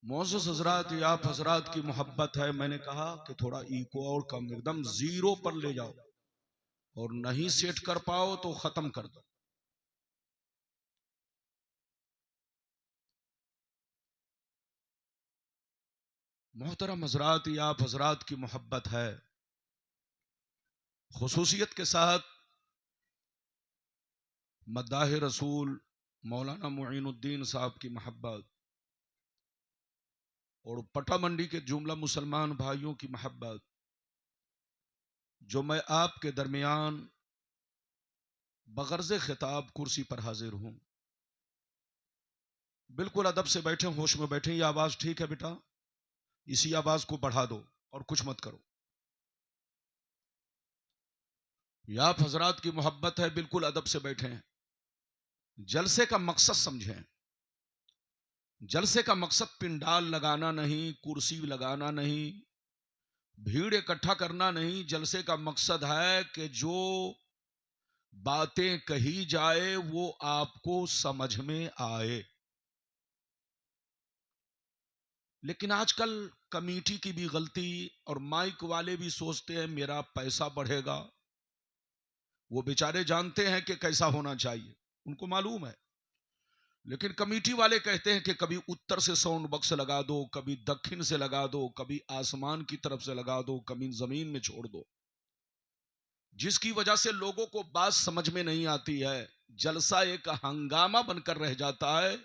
मोअज़्ज़ज़ हज़रात, या आप हज़रात की मोहब्बत है। मैंने कहा कि थोड़ा इको और कम, एकदम जीरो पर ले जाओ, और नहीं सेट कर पाओ तो खत्म कर दो। मोहतरम हज़रात, या आप हज़रात की मोहब्बत है। खुसूसियत के साथ मद्दाह रसूल मौलाना मुईनुद्दीन साहब की मोहब्बत और पटा मंडी के जुमला मुसलमान भाइयों की मोहब्बत, जो मैं आपके दरमियान बगर्ज़ खिताब कुर्सी पर हाजिर हूं। बिल्कुल अदब से बैठे, होश में बैठे। ये आवाज ठीक है बेटा? इसी आवाज को बढ़ा दो और कुछ मत करो। या आप हजरात की मोहब्बत है, बिल्कुल अदब से बैठे हैं। जलसे का मकसद समझें। जलसे का मकसद पिंडाल लगाना नहीं, कुर्सी लगाना नहीं, भीड़ इकट्ठा करना नहीं। जलसे का मकसद है कि जो बातें कही जाए वो आपको समझ में आए। लेकिन आजकल कमेटी की भी गलती, और माइक वाले भी सोचते हैं मेरा पैसा बढ़ेगा। वो बेचारे जानते हैं कि कैसा होना चाहिए, उनको मालूम है। लेकिन कमेटी वाले कहते हैं कि कभी उत्तर से साउंड बॉक्स लगा दो, कभी दक्षिण से लगा दो, कभी आसमान की तरफ से लगा दो, कभी जमीन में छोड़ दो, जिसकी वजह से लोगों को बात समझ में नहीं आती है। जलसा एक हंगामा बनकर रह जाता है,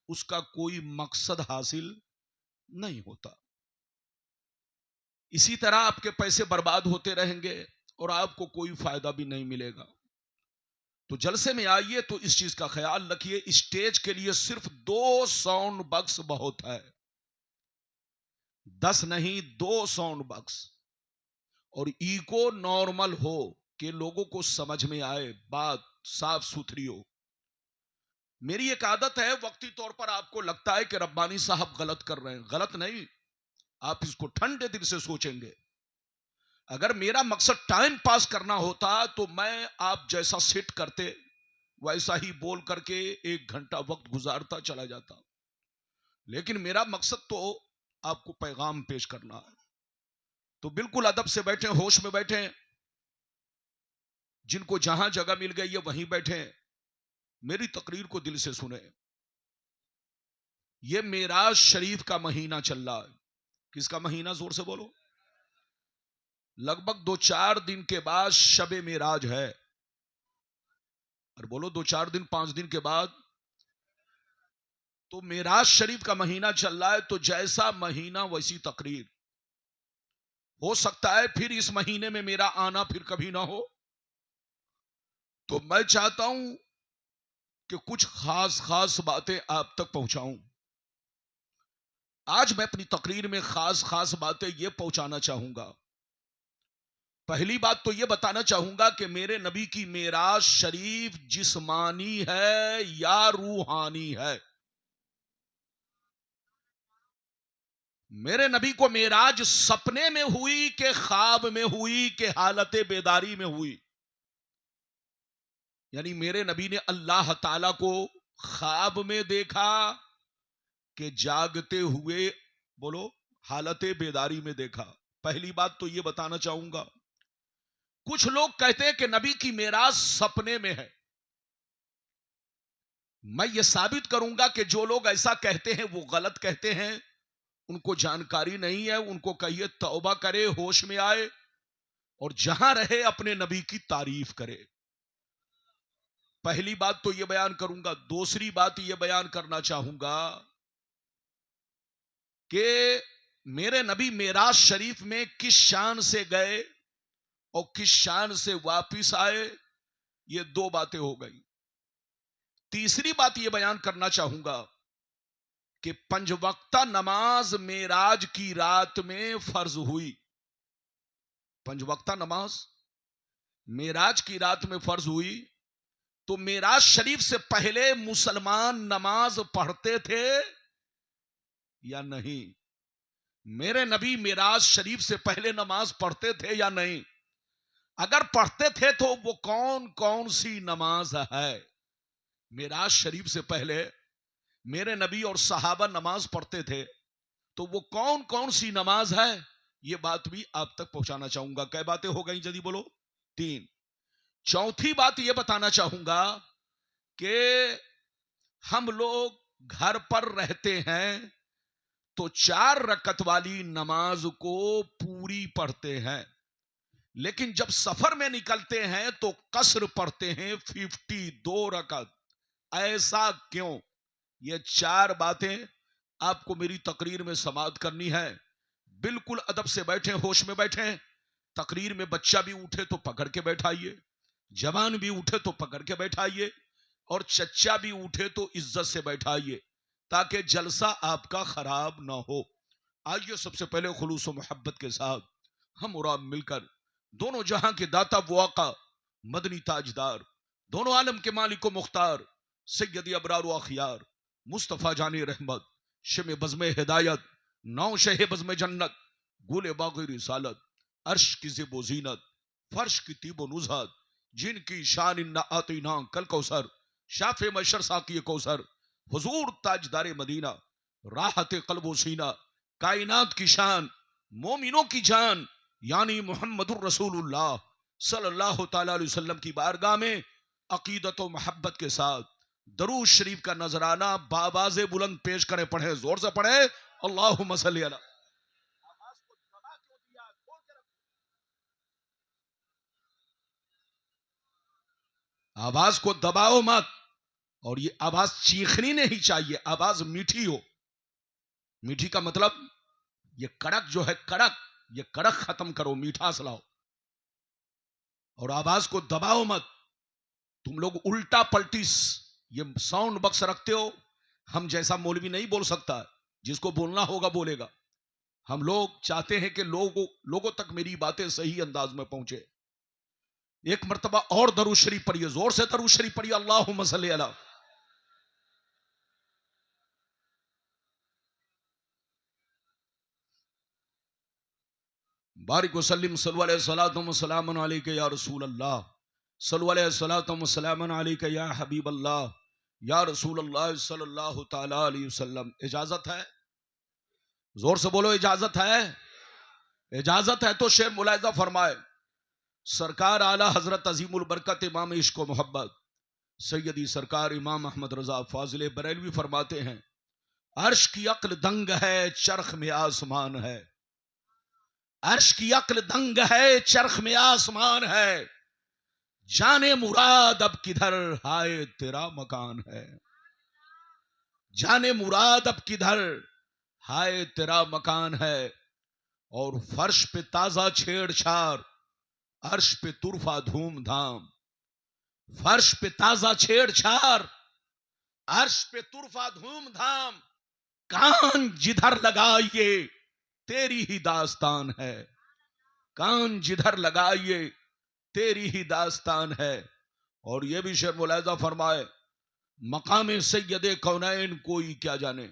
उसका कोई मकसद हासिल नहीं होता। इसी तरह आपके पैसे बर्बाद होते रहेंगे और आपको कोई फायदा भी नहीं मिलेगा। तो जलसे में आइए तो इस चीज का ख्याल रखिए, स्टेज के लिए सिर्फ 2 साउंड बॉक्स बहुत है। 10 नहीं, 2 साउंड बॉक्स, और इको नॉर्मल हो कि लोगों को समझ में आए, बात साफ सुथरी हो। मेरी एक आदत है, वक्ती तौर पर आपको लगता है कि रब्बानी साहब गलत कर रहे हैं। गलत नहीं, आप इसको ठंडे दिल से सोचेंगे। अगर मेरा मकसद टाइम पास करना होता तो मैं आप जैसा सेट करते वैसा ही बोल करके 1 घंटा वक्त गुजारता चला जाता। लेकिन मेरा मकसद तो आपको पैगाम पेश करना है। तो बिल्कुल अदब से बैठे, होश में बैठे। जिनको जहां जगह मिल गई है वहीं बैठे, मेरी तकरीर को दिल से सुने। ये मेराज शरीफ का महीना चल रहा है। किसका महीना? जोर से बोलो। लगभग 2-4 दिन के बाद शबे मेराज है। और बोलो 2-4 दिन 5 दिन के बाद तो मेराज शरीफ का महीना चल रहा है। तो जैसा महीना वैसी तकरीर। हो सकता है फिर इस महीने में मेरा आना फिर कभी ना हो। तो मैं चाहता हूं कि कुछ खास खास बातें आप तक पहुंचाऊं। आज मैं अपनी तकरीर में खास खास बातें यह पहुंचाना चाहूंगा। पहली बात तो यह बताना चाहूंगा कि मेरे नबी की मेराज शरीफ जिस्मानी है या रूहानी है। मेरे नबी को मेराज सपने में हुई कि ख्वाब में हुई कि हालत बेदारी में हुई? यानी मेरे नबी ने अल्लाह ताला को ख्वाब में देखा कि जागते हुए, बोलो, हालत बेदारी में देखा? पहली बात तो यह बताना चाहूंगा। कुछ लोग कहते हैं कि नबी की मेराज सपने में है। मैं ये साबित करूंगा कि जो लोग ऐसा कहते हैं वो गलत कहते हैं, उनको जानकारी नहीं है। उनको कहिए तौबा करे, होश में आए, और जहां रहे अपने नबी की तारीफ करे। पहली बात तो यह बयान करूंगा। दूसरी बात यह बयान करना चाहूंगा कि मेरे नबी मेराज शरीफ में किस शान से गए और किस शान से वापिस आए। ये 2 बातें हो गई। तीसरी बात यह बयान करना चाहूंगा कि 5 वक्ता नमाज मेराज की रात में फर्ज हुई। 5 वक्ता नमाज मेराज की रात में फर्ज हुई। तो मेराज शरीफ से पहले मुसलमान नमाज पढ़ते थे या नहीं? मेरे नबी मेराज शरीफ से पहले नमाज पढ़ते थे या नहीं? अगर पढ़ते थे तो वो कौन कौन सी नमाज है? मेराज शरीफ से पहले मेरे नबी और सहाबा नमाज पढ़ते थे। तो वो कौन कौन सी नमाज है, ये बात भी आप तक पहुंचाना चाहूंगा। कै बातें हो गई जल्दी बोलो? 3। चौथी बात ये बताना चाहूंगा कि हम लोग घर पर रहते हैं तो 4 रकत वाली नमाज को पूरी पढ़ते हैं, लेकिन जब सफर में निकलते हैं तो कसर पढ़ते हैं 52 रकत। ऐसा क्यों? ये 4 बातें आपको मेरी तकरीर में समाप्त करनी है। बिल्कुल अदब से बैठे, होश में बैठे। तकरीर में बच्चा भी उठे तो पकड़ के बैठाइए, जवान भी उठे तो पकड़ के बैठाइए, और चच्चा भी उठे तो इज्जत से बैठाइए, ताकि जलसा आपका खराब ना हो। आइए सबसे पहले खुलूस और मोहब्बत के साथ हम और आप मिलकर दोनों जहां के दाता वो आका मदनी ताजदार, दोनों आलम के मालिक व मुख्तार सैयद अबरार व अखियार मुस्तफ़ा जानी रहमत शम बज़्म हिदायत नौ शह बज़्म जन्नत गुल बाग़ी रिसालत अर्श की ज़िब ज़ीनत फर्श की तीब नुज़हत, जिनकी शान इन्ना आतीना कल कौसर शाफ़े मशर साकी कौसर हुजूर ताजदार मदीना राहत क़ल्ब सीना, कायनात की शान मोमिनों की जान यानी मुहम्मदुर रसूलुल्लाह सल्लल्लाहु तआला अलैहि वसल्लम की बारगाह में अकीदत व मोहब्बत के साथ दरूद शरीफ का नजराना बाबाज़े बुलंद पेश करें। पढ़े, जोर से पढ़े, अल्लाहुम्मा सल्ली अला। आवाज को दबाओ मत, और ये आवाज चीखनी नहीं चाहिए, आवाज मीठी हो। मीठी का मतलब ये कड़क जो है, कड़क, ये कड़क खत्म करो, मीठास लाओ, और आवाज को दबाओ मत। तुम लोग उल्टा पलटी ये साउंड बक्स रखते हो, हम जैसा मौलवी नहीं बोल सकता, जिसको बोलना होगा बोलेगा। हम लोग चाहते हैं कि लोगों तक मेरी बातें सही अंदाज में पहुंचे। एक मर्तबा और दरूद शरीफ पढ़िए, जोर से दरूद शरीफ पढ़िए, अल्लाहुम्मा सल्ली अला। बारिक वसल्लिम सल्लल्लाहु अलैहि वसल्लम अलैका या रसूल अल्लाह, सल्लल्लाहु अलैहि वसल्लम अलैका या हबीब अल्लाह, या रसूल अल्लाह सल्लल्लाहु तआला अलैहि वसल्लम। इजाजत है? जोर से बोलो, इजाजत है? इजाजत है तो शेर मुलाहिजा फरमाए। सरकार आला हजरत अजीमुल बरकत इमाम इश्क व मोहब्बत सैयदी सरकार इमाम अहमद रजा फाजिल बरेलवी फरमाते हैं, अर्श की अक्ल दंग है, चरख में आसमान है। अर्श की अक्ल दंग है, चरख में आसमान है। जाने मुराद अब किधर, हाय तेरा मकान है। जाने मुराद अब किधर, हाय तेरा मकान है। और फर्श पे ताजा छेड़छाड़, अर्श पे तुरफा धूमधाम। फर्श पे ताजा छेड़छाड़, अर्श पे तुरफा धूमधाम। कान जिधर लगाइए तेरी ही दास्तान है। कान जिधर लगाइए तेरी ही दास्तान है। और यह भी शेर मुलाहिजा फरमाए, मकाम सैयदे कौनैन कोई क्या जाने।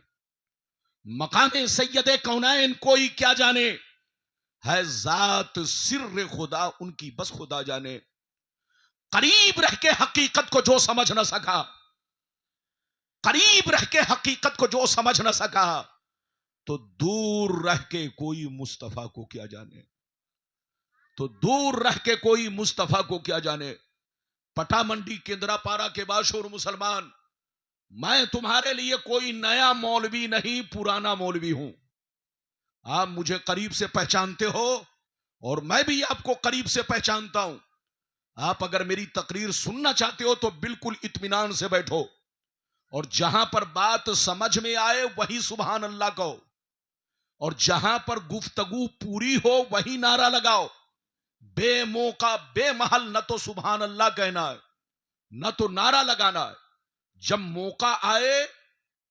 मकाम सैयदे कौनैन कोई क्या जाने, है जात सिर्र खुदा उनकी बस खुदा जाने। करीब रह के हकीकत को जो समझ न सका, करीब रह के हकीकत को जो समझ न सका, तो दूर रह के कोई मुस्तफा को क्या जाने। तो दूर रह के कोई मुस्तफा को क्या जाने। पटा मंडी केंद्रापारा के बाशूर मुसलमान, मैं तुम्हारे लिए कोई नया मौलवी नहीं, पुराना मौलवी हूं। आप मुझे करीब से पहचानते हो और मैं भी आपको करीब से पहचानता हूं। आप अगर मेरी तकरीर सुनना चाहते हो तो बिल्कुल इत्मीनान से बैठो, और जहां पर बात समझ में आए वही सुभान अल्लाह कहो, और जहां पर गुफ्तगू पूरी हो वही नारा लगाओ। बेमौका बेमहल न तो सुभान अल्लाह कहना है, न तो नारा लगाना है। जब मौका आए,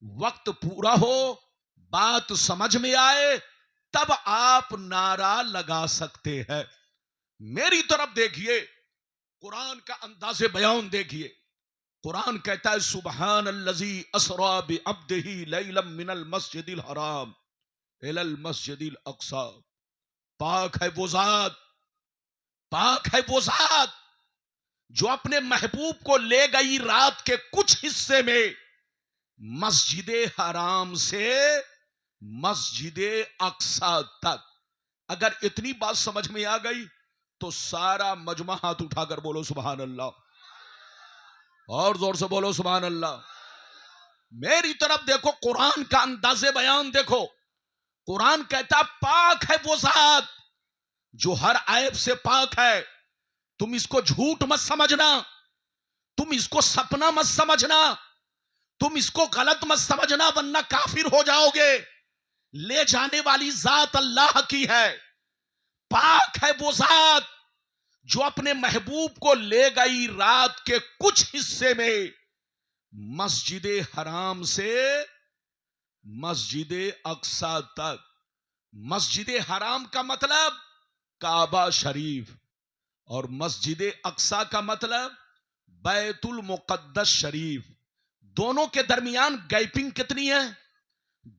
वक्त पूरा हो, बात समझ में आए, तब आप नारा लगा सकते हैं। मेरी तरफ देखिए, कुरान का अंदाज़े बयान देखिए। कुरान कहता है, सुबहान अल्लज़ी असरा बिअब्दिही लैलम मिनल मस्जिदिल हराम इलल मस्जिदिल अक्सा। पाक है वो जात, पाक है वो जात जो अपने महबूब को ले गई रात के कुछ हिस्से में मस्जिद हराम से मस्जिद अक्सा तक। अगर इतनी बात समझ में आ गई तो सारा मजमा हाथ उठाकर बोलो सुभान अल्लाह, और जोर से बोलो सुभान अल्लाह। मेरी तरफ देखो, कुरान का अंदाज़े बयान देखो। कुरान कहता पाक है वो जात जो हर ऐब से पाक है। तुम इसको झूठ मत समझना, तुम इसको सपना मत समझना, तुम इसको गलत मत समझना, वरना काफिर हो जाओगे। ले जाने वाली जात अल्लाह की है। पाक है वो जात जो अपने महबूब को ले गई रात के कुछ हिस्से में मस्जिद हराम से मस्जिद अक्सा तक। मस्जिद हराम का मतलब काबा शरीफ, और मस्जिद अक्सा का मतलब बैतुल मुकद्दस शरीफ। दोनों के दरमियान गैपिंग कितनी है?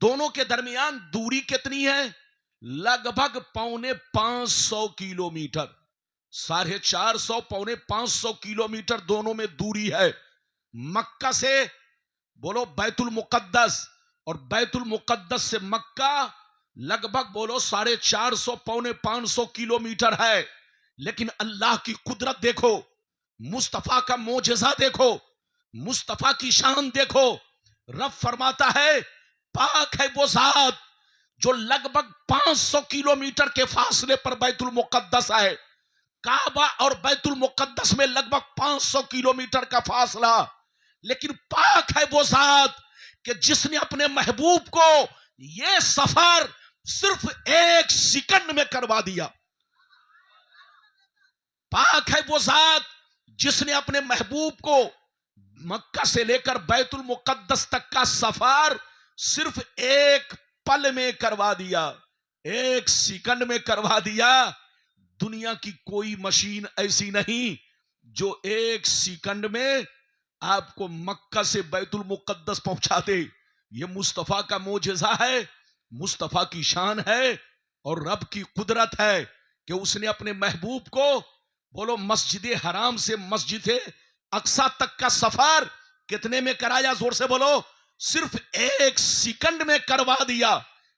दोनों के दरमियान दूरी कितनी है? लगभग 450 किलोमीटर, 450 450 किलोमीटर दोनों में दूरी है। मक्का से बोलो बैतुल मुकद्दस, और बैतुल मुकद्दस से मक्का लगभग बोलो 450 550 किलोमीटर है। लेकिन अल्लाह की कुदरत देखो, मुस्तफा का मोजज़ा देखो, मुस्तफा की शान देखो। रब फरमाता है पाक है वो जात जो लगभग 500 किलोमीटर के फासले पर बैतुल मुकद्दस है। काबा और बैतुल मुकद्दस में लगभग 500 किलोमीटर का फासला। लेकिन पाक है वो जात कि जिसने अपने महबूब को यह सफर सिर्फ 1 सेकंड में करवा दिया। पाक है वो जात जिसने अपने महबूब को मक्का से लेकर बैतुल मुकद्दस तक का सफर सिर्फ 1 पल में करवा दिया, 1 सेकंड में करवा दिया। दुनिया की कोई मशीन ऐसी नहीं जो 1 सेकंड में आपको मक्का से बैतुल मुकद्दस पहुंचा दे। यह मुस्तफा का मोजज़ा है, मुस्तफा की शान है, और रब की कुदरत है कि उसने अपने महबूब को बोलो मस्जिद हराम से मस्जिद अक्सा तक का सफर कितने में कराया? जोर से बोलो, सिर्फ 1 सेकंड में करवा दिया।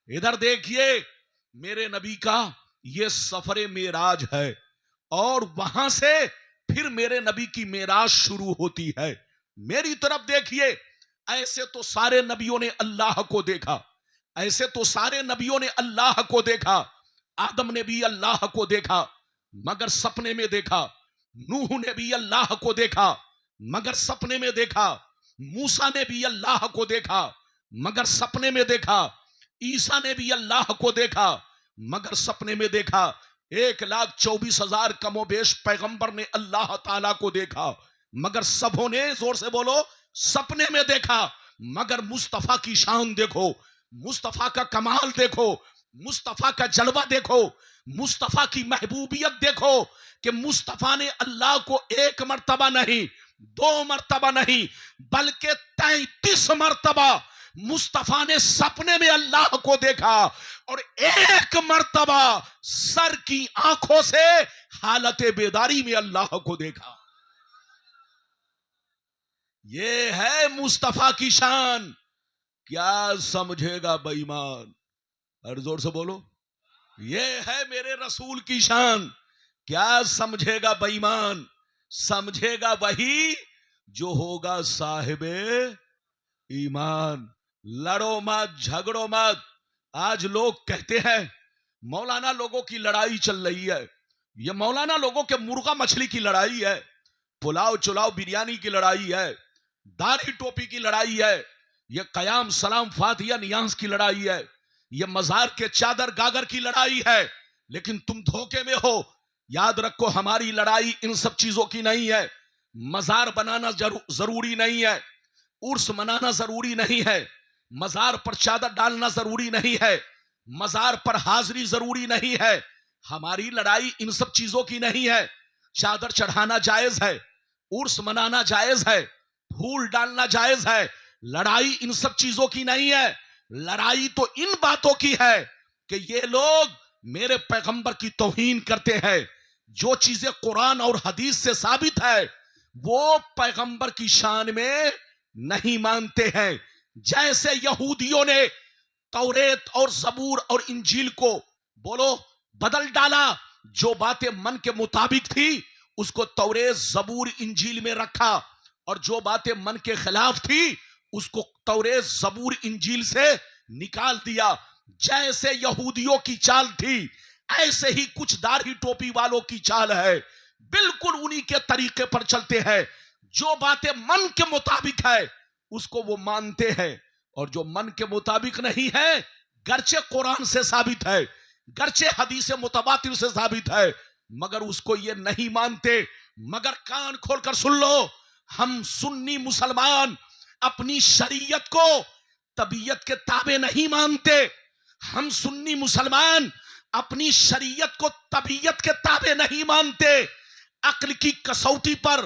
इधर देखिए, मेरे नबी का यह सफर मेराज है, और वहां से फिर मेरे नबी की मेराज शुरू होती है। मेरी तरफ देखिए, ऐसे तो सारे नबियों ने अल्लाह को देखा, ऐसे तो सारे नबियों ने अल्लाह को देखा। आदम ने भी अल्लाह को देखा मगर सपने में देखा, नूह ने भी अल्लाह को देखा मगर सपने में देखा, मूसा ने भी अल्लाह को देखा मगर सपने में देखा, ईसा ने भी अल्लाह को देखा मगर सपने में देखा। 1,24,000 कमोबेश पैगंबर ने अल्लाह ताला को देखा मगर सबों ने, जोर से बोलो, सपने में देखा। मगर मुस्तफा की शान देखो, मुस्तफा का कमाल देखो, मुस्तफा का जलवा देखो, मुस्तफा की महबूबियत देखो कि मुस्तफा ने अल्लाह को 1 मर्तबा नहीं, 2 मर्तबा नहीं, बल्कि 33 मर्तबा मुस्तफा ने सपने में अल्लाह को देखा, और 1 मर्तबा सर की आंखों से हालत बेदारी में अल्लाह को देखा। ये है मुस्तफा की शान। क्या समझेगा बेईमान? हर जोर से बोलो, ये है मेरे रसूल की शान। क्या समझेगा बेईमान? समझेगा वही जो होगा साहिबे ईमान। लड़ो मत, झगड़ो मत। आज लोग कहते हैं मौलाना लोगों की लड़ाई चल रही है, ये मौलाना लोगों के मुर्गा मछली की लड़ाई है, पुलाव चुलाव बिरयानी की लड़ाई है, दाढ़ी टोपी की लड़ाई है, ये कयाम सलाम फातिया नियांस की लड़ाई है, ये मजार के चादर गागर की लड़ाई है। लेकिन तुम धोखे में हो। याद रखो, हमारी लड़ाई इन सब चीजों की नहीं है। मजार बनाना जरूरी नहीं है, उर्स मनाना जरूरी नहीं है, मजार पर चादर डालना जरूरी नहीं है, मजार पर हाजिरी जरूरी नहीं है। हमारी लड़ाई इन सब चीजों की नहीं है। चादर चढ़ाना जायज है, उर्स मनाना जायज है, फूल डालना जायज है। लड़ाई इन सब चीजों की नहीं है। लड़ाई तो इन बातों की है कि ये लोग मेरे पैगंबर की तौहीन करते हैं। जो चीजें कुरान और हदीस से साबित है वो पैगंबर की शान में नहीं मानते हैं। जैसे यहूदियों ने तौरेत और जबूर और इंजील को बोलो बदल डाला। जो बातें मन के मुताबिक थी उसको तौरेत जबूर इंजील में रखा, और जो बातें मन के खिलाफ थी उसको तौरेत जबूर इंजील से निकाल दिया। जैसे यहूदियों की चाल थी ऐसे ही कुछ दाढ़ी टोपी वालों की चाल है, बिल्कुल उन्हीं के तरीके पर चलते हैं। जो बातें मन के मुताबिक है उसको वो मानते हैं, और जो मन के मुताबिक नहीं है, गर्चे कुरान से साबित है, गर्चे हदीस मुतवातिर से साबित है, मगर उसको ये नहीं मानते। मगर कान खोलकर सुन लो, हम सुन्नी मुसलमान अपनी शरीयत को तबीयत के ताबे नहीं मानते। हम सुन्नी मुसलमान अपनी शरीयत को तबीयत के ताबे नहीं मानते। अक्ल की कसौटी पर,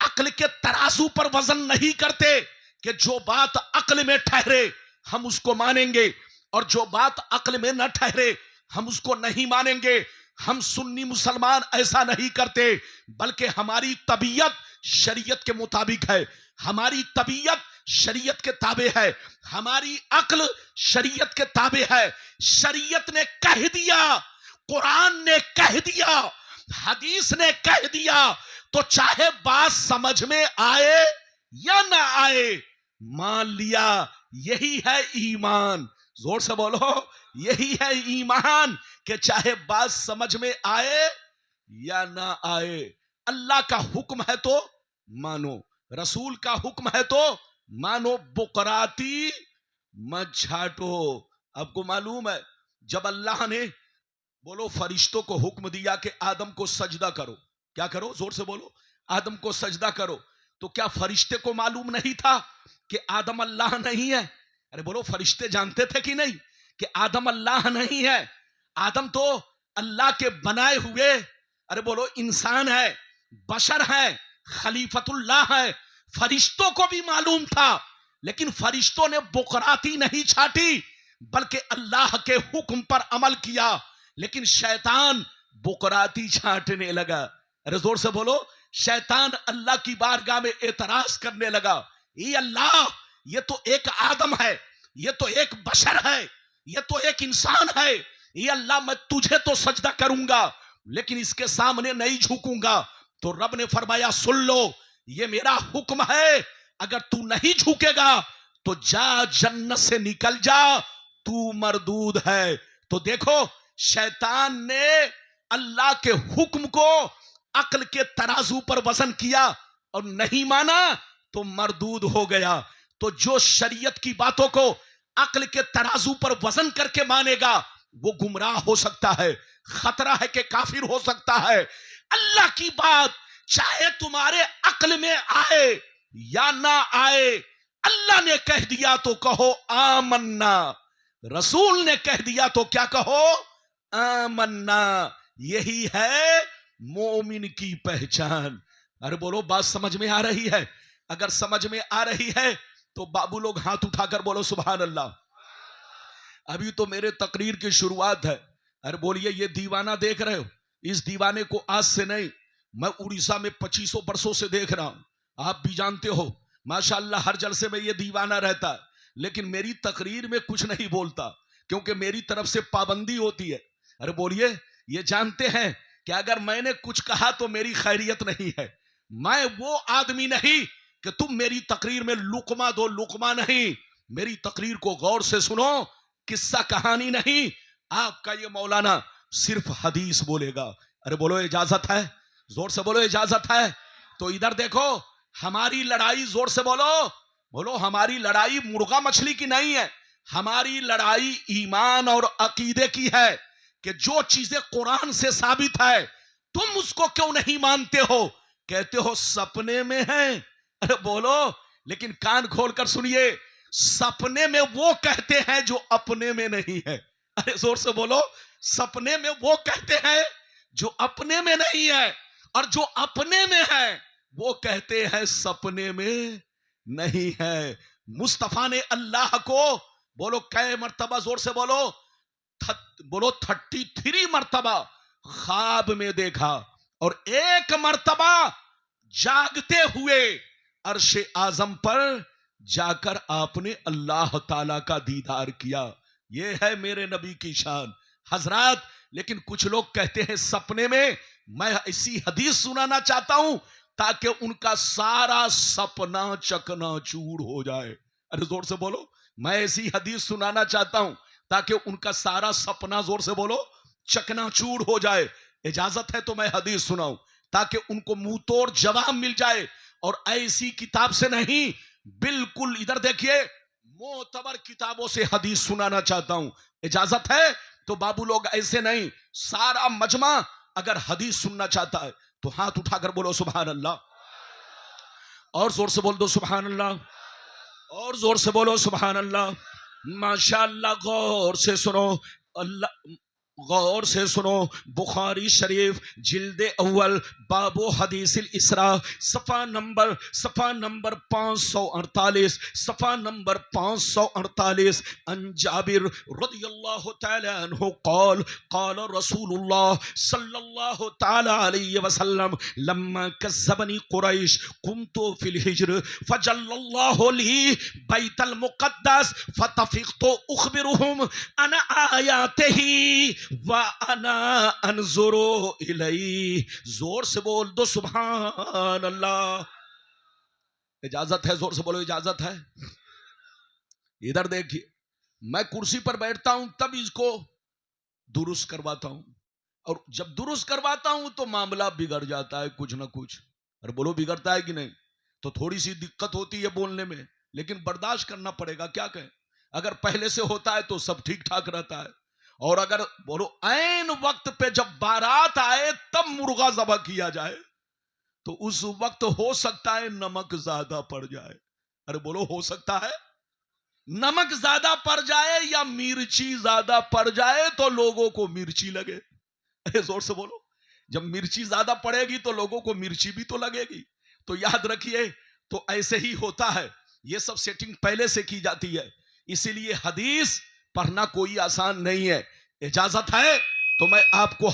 अक्ल के तराजू पर वजन नहीं करते कि जो बात अक्ल में ठहरे हम उसको मानेंगे, और जो बात अक्ल में न ठहरे हम उसको नहीं मानेंगे। हम सुन्नी मुसलमान ऐसा नहीं करते, बल्कि हमारी तबीयत शरीयत के मुताबिक है, हमारी तबीयत शरीयत के ताबे है, हमारी अक्ल शरीयत के ताबे है। शरीयत ने कह दिया, कुरान ने कह दिया, हदीस ने कह दिया, तो चाहे बात समझ में आए या ना आए, मान लिया। यही है ईमान। जोर से बोलो, यही है ईमान, कि चाहे बात समझ में आए या ना आए। अल्लाह का हुक्म है तो मानो, रसूल का हुक्म है तो मानो, बुकराती मत छाटो। आपको मालूम है जब अल्लाह ने बोलो फरिश्तों को हुक्म दिया कि आदम को सजदा करो, क्या करो, जोर से बोलो, आदम को सजदा करो, तो क्या फरिश्ते को मालूम नहीं था कि आदम अल्लाह नहीं है? अरे बोलो, फरिश्ते जानते थे कि नहीं कि आदम अल्लाह नहीं है? आदम तो अल्लाह के बनाए हुए, अरे बोलो, इंसान है, बशर है, खलीफतुल्लाह है। फरिश्तों को भी मालूम था, लेकिन फरिश्तों ने बुकराती नहीं छाटी, बल्कि अल्लाह के हुक्म पर अमल किया। लेकिन शैतान बुकराती छाटने लगा। अरे जोर से बोलो, शैतान अल्लाह की बारगाह में एतराज करने लगा, ये अल्लाह, ये तो एक आदम है, ये तो एक बशर है, ये तो एक इंसान है, ये अल्लाह मैं तुझे तो सजदा करूंगा लेकिन इसके सामने नहीं झुकूंगा। तो रब ने फरमाया, सुन लो, ये मेरा हुक्म है, अगर तू नहीं झुकेगा तो जा, जन्नत से निकल जा, तू मरदूद है। तो देखो, शैतान ने अल्लाह के हुक्म को अक्ल के तराजू पर वजन किया और नहीं माना तो मरदूद हो गया। तो जो शरीयत की बातों को अक्ल के तराजू पर वजन करके मानेगा वो गुमराह हो सकता है, खतरा है कि काफिर हो सकता है। अल्लाह की बात चाहे तुम्हारे अक्ल में आए या ना आए, अल्लाह ने कह दिया तो कहो आमन्ना, रसूल ने कह दिया तो क्या कहो, आमन्ना। यही है मोमिन की पहचान। अरे बोलो, बात समझ में आ रही है? अगर समझ में आ रही है तो बाबू लोग हाथ उठाकर बोलो सुभान अल्लाह। अभी तो मेरे तकरीर की शुरुआत है। अरे बोलिए, ये दीवाना देख रहे हो, इस दीवाने को आज से नहीं, मैं उड़ीसा में 2500 वर्षों से देख रहा हूं। आप भी जानते हो माशाअल्लाह हर जलसे में ये दीवाना रहता है, लेकिन मेरी तकरीर में कुछ नहीं बोलता क्योंकि मेरी तरफ से पाबंदी होती है। अरे बोलिए, ये जानते हैं कि अगर मैंने कुछ कहा तो मेरी खैरियत नहीं है। मैं वो आदमी नहीं कि तुम मेरी तकरीर में लुकमा दो, लुकमा नहीं। मेरी तकरीर को गौर से सुनो, किस्सा कहानी नहीं। आपका ये मौलाना सिर्फ हदीस बोलेगा। अरे बोलो, इजाजत है? जोर से बोलो, इजाजत है? तो इधर देखो, हमारी लड़ाई, जोर से बोलो, बोलो, हमारी लड़ाई मुर्गा मछली की नहीं है। हमारी लड़ाई ईमान और अकीदे की है कि जो चीजें कुरान से साबित है तुम उसको क्यों नहीं मानते हो? कहते हो सपने में है। अरे बोलो, लेकिन कान खोलकर सुनिए, सपने में वो कहते हैं जो अपने में नहीं है। अरे जोर से बोलो, सपने में वो कहते हैं जो अपने में नहीं है, और जो अपने में है वो कहते हैं सपने में नहीं है। मुस्तफा ने अल्लाह को बोलो कै मर्तबा, जोर से बोलो, बोलो 33 मर्तबा ख्वाब में देखा, और एक मर्तबा जागते हुए अर्शे आजम पर जाकर आपने अल्लाह ताला का दीदार किया। ये है मेरे नबी की शान हजरत। लेकिन कुछ लोग कहते हैं सपने में मैं ऐसी हदीस सुनाना चाहता हूं ताकि उनका सारा सपना चकनाचूर हो जाए। अरे जोर से बोलो, मैं ऐसी हदीस सुनाना चाहता हूं ताकि उनका सारा सपना, जोर से बोलो, चकनाचूर हो जाए। इजाजत है तो मैं हदीस सुनाऊं ताकि उनको मुंह तोड़ जवाब मिल जाए। और ऐसी किताब से नहीं, बिल्कुल इधर देखिए, मोतबर किताबों से हदीस सुनाना चाहता हूं। इजाजत है तो बाबू लोग, ऐसे नहीं। सारा मजमा अगर हदीस सुनना चाहता है तो हाथ उठाकर बोलो सुभान अल्लाह, और जोर से बोल दो सुभान अल्लाह, और जोर से बोलो सुभान अल्लाह। माशाअल्लाह, गौर से सुनो, अल्लाह गौर से सुनो। बुखारी शरीफ जिल्दे अव्वल बाबो हदीसिल इसरा सफ़ा नंबर 548, सफ़ा नंबर 548। अन जाबिर रदियल्लाहु तआला अन्हु क़ाल क़ाल रसूलुल्लाह सल्लल्लाहु तआला अलैहि वसल्लम लम्मा कज़्ज़बनी कुरैश कुन्तु फिल हिज्र फजल्लल्लाहु ली बैतल मुक़द्दस फतफ़िक़तु उख़बिरुहुम अन आयातिही वा अना अनजुरु इलैहि। जोर से बोल दो सुभान अल्लाह। इजाजत है, जोर से बोलो इजाजत है। इधर देखिए, मैं कुर्सी पर बैठता हूं तब इसको दुरुस्त करवाता हूं, और जब दुरुस्त करवाता हूं तो मामला बिगड़ जाता है कुछ ना कुछ। अरे बोलो, बिगड़ता है कि नहीं? तो थोड़ी सी दिक्कत होती है बोलने में, लेकिन बर्दाश्त करना पड़ेगा, क्या कहें। अगर पहले से होता है तो सब ठीक ठाक रहता है, और अगर बोलो ऐन वक्त पे जब बारात आए तब मुर्गा ज़बह किया जाए तो उस वक्त हो सकता है नमक ज्यादा पड़ जाए। अरे बोलो, हो सकता है नमक ज्यादा पड़ जाए या मिर्ची ज्यादा पड़ जाए तो लोगों को मिर्ची लगे। अरे जोर से बोलो, जब मिर्ची ज्यादा पड़ेगी तो लोगों को मिर्ची भी तो लगेगी। तो याद रखिए, तो ऐसे ही होता है, ये सब सेटिंग पहले से की जाती है। इसीलिए हदीस पढ़ना कोई आसान नहीं है। इजाजत है तो मैं आपको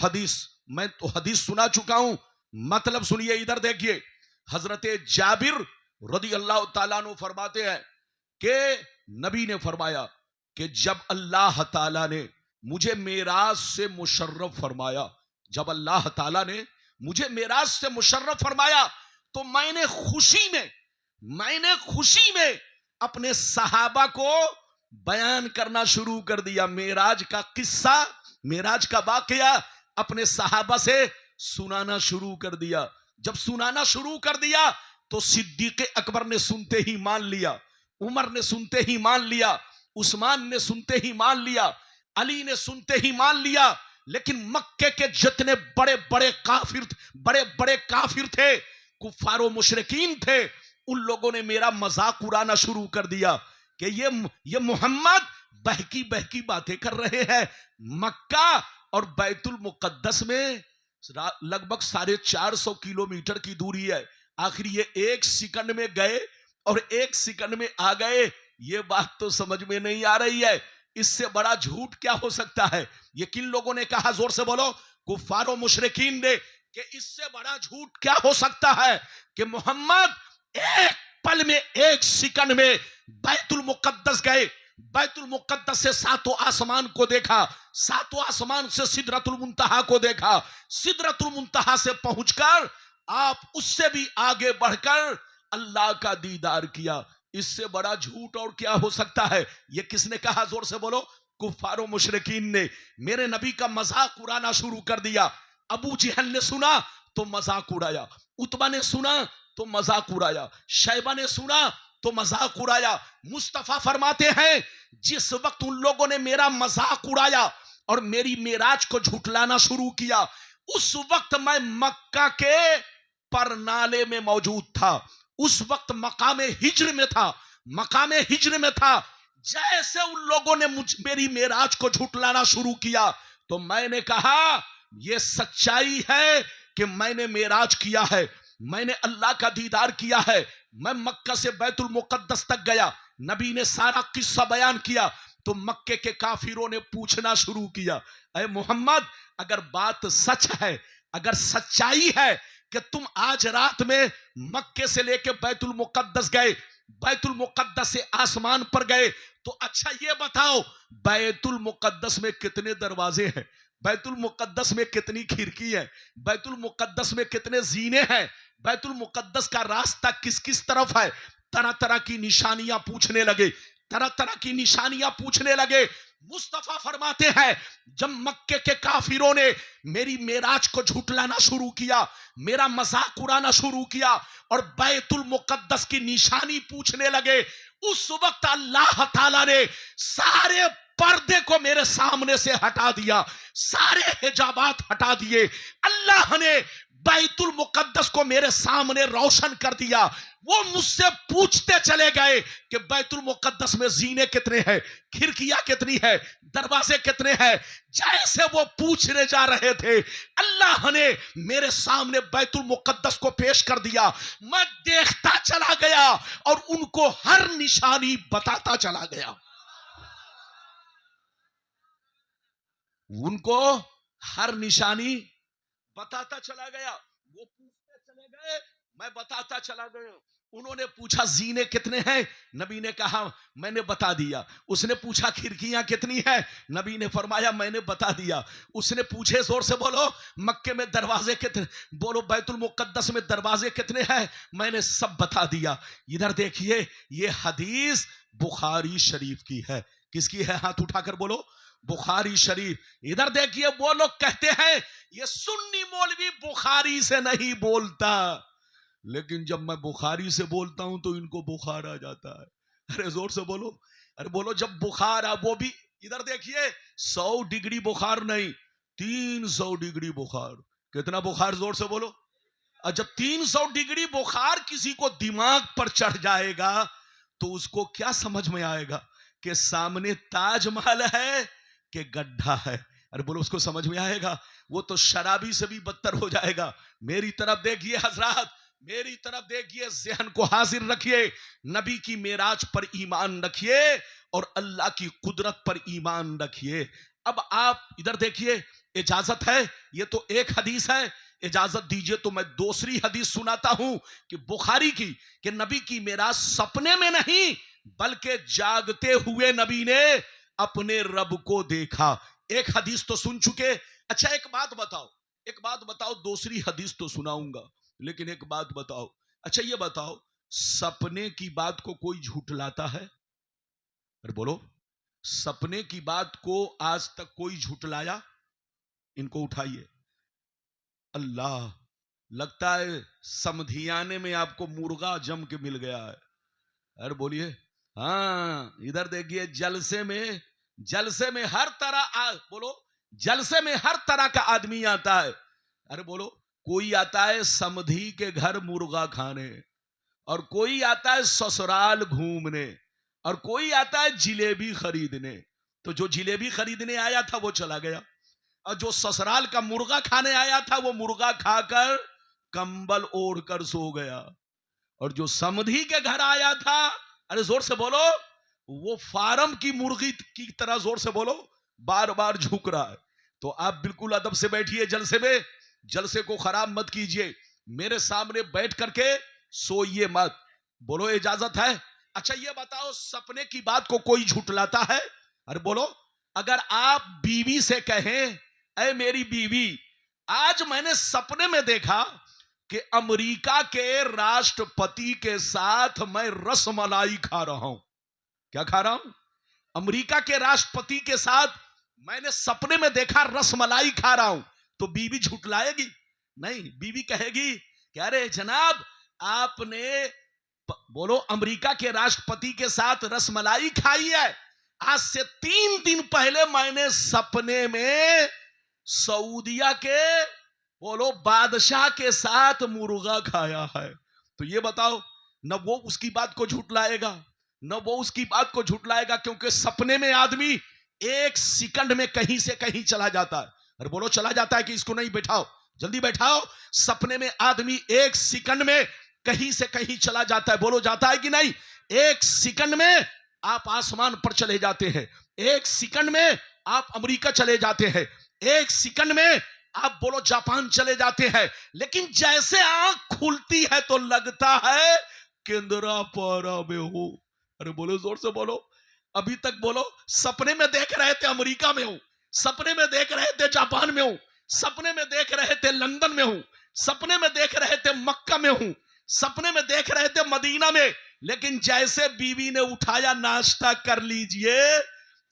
मैं तो हदीस सुना चुका हूं, मतलब सुनिए। इधर देखिए, हजरत जाबिर रदी अल्लाह ताला अन्हु फरमाते हैं कि नबी ने फरमाया कि जब अल्लाह ताला ने मुझे मेराज से मुशर्रफ फरमाया, जब अल्लाह ताला ने मुझे मेराज से मुशर्रफ फरमाया तो मैंने खुशी में अपने सहाबा को बयान करना शुरू कर दिया। मेराज का किस्सा, मेराज का वाकया अपने सहाबा से सुनाना शुरू कर दिया। जब सुनाना शुरू कर दिया तो सिद्दीक़ अकबर ने सुनते ही मान लिया, उमर ने सुनते ही मान लिया, उस्मान ने सुनते ही मान लिया, अली ने सुनते ही मान लिया। लेकिन मक्के के जितने बड़े बड़े काफिर थे, कुफारो मुशरिकीन थे, उन लोगों ने मेरा मजाक उड़ाना शुरू कर दिया कि ये मोहम्मद बहकी बातें कर रहे हैं। मक्का और बैतुल मुकद्दस में लगभग 450 किलोमीटर की दूरी है। आखिर ये 1 सेकंड में गए और 1 सेकंड में आ गए, ये बात तो समझ में नहीं आ रही है। इससे बड़ा झूठ क्या हो सकता है? ये किन लोगों ने कहा? जोर से बोलो। कुफारो मुशरिकीन ने, कि इससे बड़ा झूठ क्या हो सकता है कि मोहम्मद 1 पल में 1 सेकंड में बैतुल मुकद्दस गए, बैतुल मुकद्दस से 7वां आसमान को देखा, 7वां आसमान से सिदरतुल मुंतहा को देखा, सिदरतुल मुंतहा से पहुंचकर आप उससे भी आगे बढ़कर अल्लाह का दीदार किया। इससे बड़ा झूठ और क्या हो सकता है? ये किसने कहा? जोर से बोलो। कुफारो मुशरिकीन ने मेरे नबी का मजाक उड़ाना शुरू कर दिया। अबू जहल ने सुना तो मजाक उड़ाया, उतबा ने सुना तो मजाक उड़ाया, शैबा ने सुना तो मजाक उड़ाया। मुस्तफा फरमाते हैं, जिस वक्त उन लोगों ने मेरा मजाक उड़ाया और मेरी मेराज को झुठलाना शुरू किया, उस वक्त मैं मक्का के परनाले में मौजूद था। उस वक्त मकामे हिज्र में था। जैसे उन लोगों ने मेरी मेराज को झुठलाना शुरू किया तो मैंने कहा, यह सच्चाई है कि मैंने मेराज किया है, मैंने अल्लाह का दीदार किया है, मैं मक्का से बैतुल मुकद्दस तक गया। नबी ने सारा किस्सा बयान किया तो मक्के के काफिरों ने पूछना शुरू किया, ऐ मोहम्मद, अगर बात सच है, अगर सच्चाई है कि तुम आज रात में मक्के से लेकर बैतुल मुकद्दस गए, बैतुल मुकद्दस से आसमान पर गए। तो अच्छा ये बताओ, बैतुल मुकद्दस में कितने दरवाजे हैं? बैतुल मुकद्दस में कितनी खिड़की है? बैतुल मुकद्दस में कितने जीने हैं? बैतुल मुकद्दस का रास्ता किस किस तरफ है? तरह तरह की निशानियां पूछने लगे, तरह तरह की निशानियां पूछने लगे। मुस्तफा फरमाते हैं, जब मक्के के काफिरों ने मेरी मेराज को झुटलाना शुरू किया, मेरा मजाक उड़ाना शुरू किया और बैतुल मुकद्दस की निशानी पूछने लगे, उस वक्त अल्लाह ताला ने सारे पर्दे को मेरे सामने से हटा दिया, सारे हिजाबात हटा दिए। अल्लाह ने बैतुल मुकद्दस को मेरे सामने रोशन कर दिया। वो मुझसे पूछते चले गए कि बैतुल मुकद्दस में जीने कितने हैं, खिड़कियां कितनी है, दरवाजे कितने हैं। जैसे वो पूछने जा रहे थे, अल्लाह ने मेरे सामने बैतुल मुकद्दस को पेश कर दिया। मैं देखता चला गया और उनको हर निशानी बताता चला गया। उनको हर निशानी बताता चला गया। वो पूछते चले गए, मैं बताता चला गया। उन्होंने पूछा जीने कितने हैं, नबी ने कहा मैंने बता दिया। उसने पूछा खिड़कियां कितनी हैं, नबी ने फरमाया मैंने बता दिया। उसने पूछे जोर से बोलो मक्के में दरवाजे कितने, बोलो बैतुल मुकद्दस में दरवाजे कितने हैं, मैंने सब बता दिया। इधर देखिए, ये हदीस बुखारी शरीफ की है। किसकी है? हाथ उठाकर बोलो, बुखारी शरीफ। इधर देखिए, वो लोग कहते हैं ये सुन्नी मौलवी बुखारी से नहीं बोलता, लेकिन जब मैं बुखारी से बोलता हूं तो इनको बुखार आ जाता है। अरे जोर से बोलो, अरे बोलो जब बुखार आ, वो भी इधर देखिए 100 डिग्री बुखार नहीं, 300 डिग्री बुखार। कितना बुखार? जोर से बोलो। और जब 300 डिग्री बुखार किसी को दिमाग पर चढ़ जाएगा तो उसको क्या समझ में आएगा कि सामने ताजमहल है कि गड्ढा है? अरे बोलो, उसको समझ में आएगा? वो तो शराबी से भी बदतर हो जाएगा। मेरी तरफ देखिए हजरात, मेरी तरफ देखिए, ज़हन को हाजिर रखिए, नबी की मेराज पर ईमान रखिए और अल्लाह की कुदरत पर ईमान रखिए। अब आप इधर देखिए, इजाजत है, ये तो एक हदीस है, इजाजत दीजिए तो मैं दूसरी हदीस सुनाता हूं कि बुखारी की, कि नबी की मेराज सपने में नहीं बल्कि जागते हुए नबी ने अपने रब को देखा। एक हदीस तो सुन चुके। अच्छा एक बात बताओ, दूसरी हदीस तो सुनाऊंगा, लेकिन एक बात बताओ, अच्छा ये बताओ, सपने की बात को कोई झुठलाता है? अरे बोलो, सपने की बात को आज तक कोई झुठलाया? इनको उठाइए। अल्लाह, लगता है समधियाने में आपको मुर्गा जम के मिल गया है। अरे बोलिए, हाँ इधर देखिए, जलसे में हर तरह बोलो, जलसे में हर तरह का आदमी आता है। अरे बोलो, कोई आता है समधी के घर मुर्गा खाने, और कोई आता है ससुराल घूमने, और कोई आता है जिलेबी खरीदने। तो जो जिलेबी खरीदने आया था वो चला गया, और जो ससुराल का मुर्गा खाने आया था वो मुर्गा खाकर कंबल ओढ़कर सो गया, और जो समधी के घर आया था, अरे जोर से बोलो, वो फार्म की मुर्गी की तरह, जोर से बोलो, बार बार झुक रहा है। तो आप बिल्कुल अदब से बैठिए जलसे में, जलसे को खराब मत कीजिए, मेरे सामने बैठ करके सोइए मत। बोलो इजाजत है? अच्छा ये बताओ, सपने की बात को कोई झुठलाता है? अरे बोलो, अगर आप बीवी से कहें, ऐ मेरी बीवी, आज मैंने सपने में देखा कि अमेरिका के राष्ट्रपति के साथ मैं रसमलाई खा रहा हूं। क्या खा रहा हूं? अमेरिका के राष्ट्रपति के साथ मैंने सपने में देखा रसमलाई खा रहा हूं। तो बीवी झुठलाएगी? नहीं, बीवी कहेगी कि अरे जनाब, आपने बोलो अमेरिका के राष्ट्रपति के साथ रसमलाई खाई है, आज से 3 दिन पहले मैंने सपने में सऊदिया के बोलो बादशाह के साथ मुर्गा खाया है। तो ये बताओ, न वो उसकी बात को झुठलाएगा, न वो उसकी बात को झुठलाएगा, क्योंकि सपने में आदमी 1 सेकंड में कहीं से कहीं चला जाता है। अरे बोलो, चला जाता है कि इसको नहीं बैठाओ, जल्दी बैठाओ। सपने में आदमी 1 सेकंड में कहीं से कहीं चला जाता है। बोलो, जाता है कि नहीं? 1 सेकंड में आप आसमान पर चले जाते हैं, 1 सेकंड में आप अमेरिका चले जाते हैं, 1 सेकंड में आप बोलो जापान चले जाते हैं। लेकिन जैसे आंख खुलती है तो लगता है केंद्रापारा में हूं। अरे बोलो जोर से बोलो। अभी तक बोलो, सपने में देख रहे थे अमेरिका में हूं, सपने में देख रहे थे जापान में हूं, सपने में देख रहे थे लंदन में हूं, सपने में देख रहे थे मक्का में हूं, सपने में देख रहे थे मदीना में, लेकिन जैसे बीवी ने उठाया नाश्ता कर लीजिए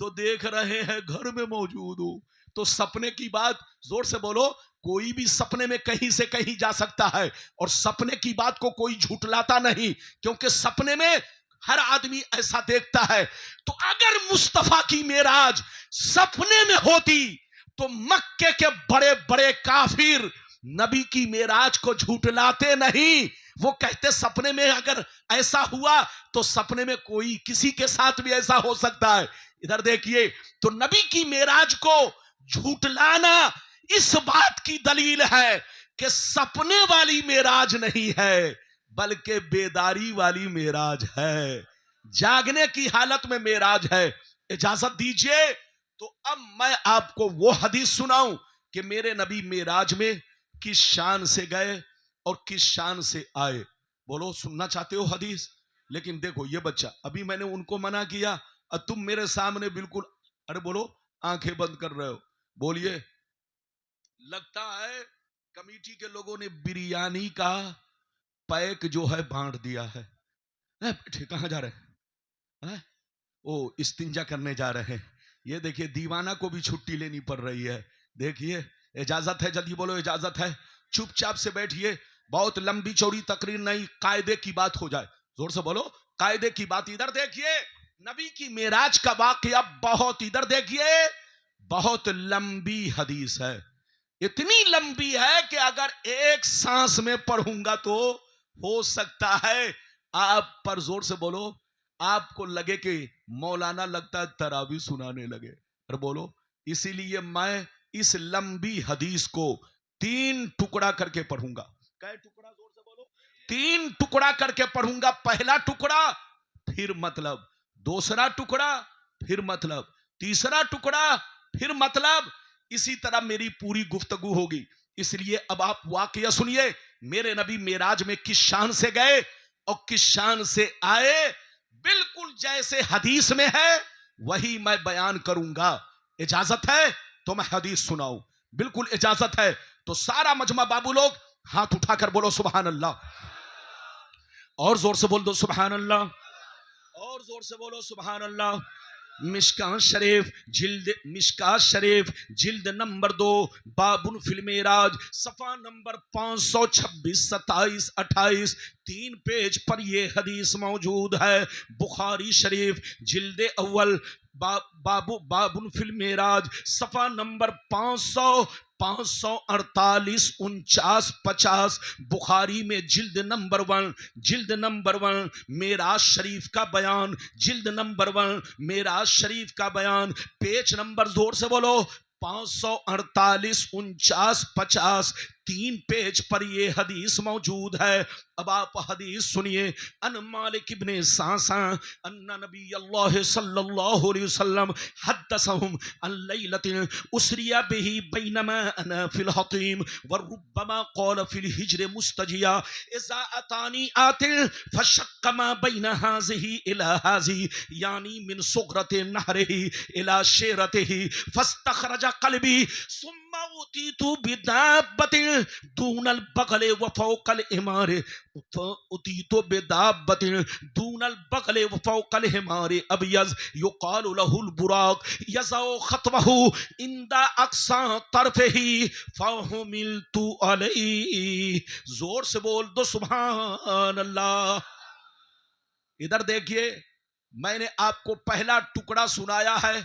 तो देख रहे हैं घर में मौजूद हूं। तो सपने की बात जोर से बोलो, कोई भी सपने में कहीं से कहीं जा सकता है और सपने की बात को कोई झूठलाता नहीं, क्योंकि सपने में हर आदमी ऐसा देखता है। तो अगर मुस्तफा की मेराज सपने में होती तो मक्के के बड़े बड़े काफिर नबी की मेराज को झूठलाते नहीं। वो कहते सपने में अगर ऐसा हुआ तो सपने में कोई किसी के साथ भी ऐसा हो सकता है। इधर देखिए, तो नबी की मेराज को झूठलाना इस बात की दलील है कि सपने वाली मेराज नहीं है, बल्कि बेदारी वाली मेराज है, जागने की हालत में मेराज है। इजाजत दीजिए तो अब मैं आपको वो हदीस सुनाऊं कि मेरे नबी मेराज में किस शान से गए और किस शान से आए। बोलो, सुनना चाहते हो हदीस? लेकिन देखो ये बच्चा, अभी मैंने उनको मना किया और तुम मेरे सामने बिल्कुल, अरे बोलो, आंखें बंद कर रहे हो। बोलिए, लगता है कमेटी के लोगों ने बिरयानी का पैक जो है बांट दिया है। कहां जा रहे हैं? ओ, इस्तिंजा करने जा रहे हैं। ये देखिए, दीवाना को भी छुट्टी लेनी पड़ रही है। देखिए, इजाजत है? जल्दी बोलो, इजाजत है? चुपचाप से बैठिए, बहुत लंबी चौड़ी तकरीर नहीं, कायदे की बात हो जाए। जोर से बोलो, कायदे की बात। इधर देखिए, नबी की मेराज का वाकया बहुत, इधर देखिए, बहुत लंबी हदीस है। इतनी लंबी है कि अगर एक सांस में पढ़ूंगा तो हो सकता है आप पर, जोर से बोलो, आपको लगे कि मौलाना लगता है तरावी सुनाने लगे। और बोलो, इसीलिए मैं इस लंबी हदीस को 3 टुकड़ा करके पढ़ूंगा। कै टुकड़ा? जोर से बोलो। 3 टुकड़ा करके पढ़ूंगा। पहला टुकड़ा फिर मतलब, दूसरा टुकड़ा फिर मतलब, तीसरा टुकड़ा फिर मतलब, इसी तरह मेरी पूरी गुफ्तगू होगी। इसलिए अब आप वाकया सुनिए, मेरे नबी मेराज में किस शान से गए और किस शान से आए, बिल्कुल जैसे हदीस में है वही मैं बयान करूंगा। इजाजत है तो मैं हदीस सुनाऊं? बिल्कुल इजाजत है। तो सारा मजमा बाबू लोग हाथ उठाकर बोलो सुभान अल्लाह, और जोर से बोल दो सुभान अल्लाह, और जोर से बोलो सुभान अल्लाह। मिशकात शरीफ जिल्द नंबर 2 बाबुल फिल मेराज सफा नंबर 526, 27, 28, 3 पेज पर यह हदीस मौजूद है। बुखारी शरीफ जिल्द अव्वल बाबुल फिल मेराज सफा नंबर 500, 548, 49, 50। बुखारी में जिल्द नंबर 1 मेराज शरीफ का बयान, जिल्द नंबर 1 मेराज शरीफ का बयान, पेज नंबर, जोर से बोलो, 548, 49, 50, 3 पेज पर ये हदीस मौजूद है। अब आप हदीस सुनिए। अन मालिक इब्ने सासा अन्ना नबी अल्लाह सल्लल्लाहु अलैहि वसल्लम हद्दसहुम अन लैलतिन उसरिया बिही बैनमा अना फिल हतीम व रुब्बमा क़ाल फिल हिज्र मुस्तजिया इज़ा अतानी आतिल फशक्क मा बैन हाज़िही इला हाज़ी यानी मिन सुग़रति नहरिही इला शेरतिही फस्तखरज क़ल्बी सुम्मा उतीतु बिदाब्बतिन दूनल बगले व फौकल इमारे उतीतु बिदाब्बतिन दूनल बगले व फौकल इमारे अबयज़ युक़ालु लहुल बुराक यज़ौ ख़त्वहु इंदा अक़सा तरफ़िही फ़हुमिलतु अलैहि। जोर से बोल दो सुभान अल्लाह। इधर देखिए, मैंने आपको पहला टुकड़ा सुनाया है,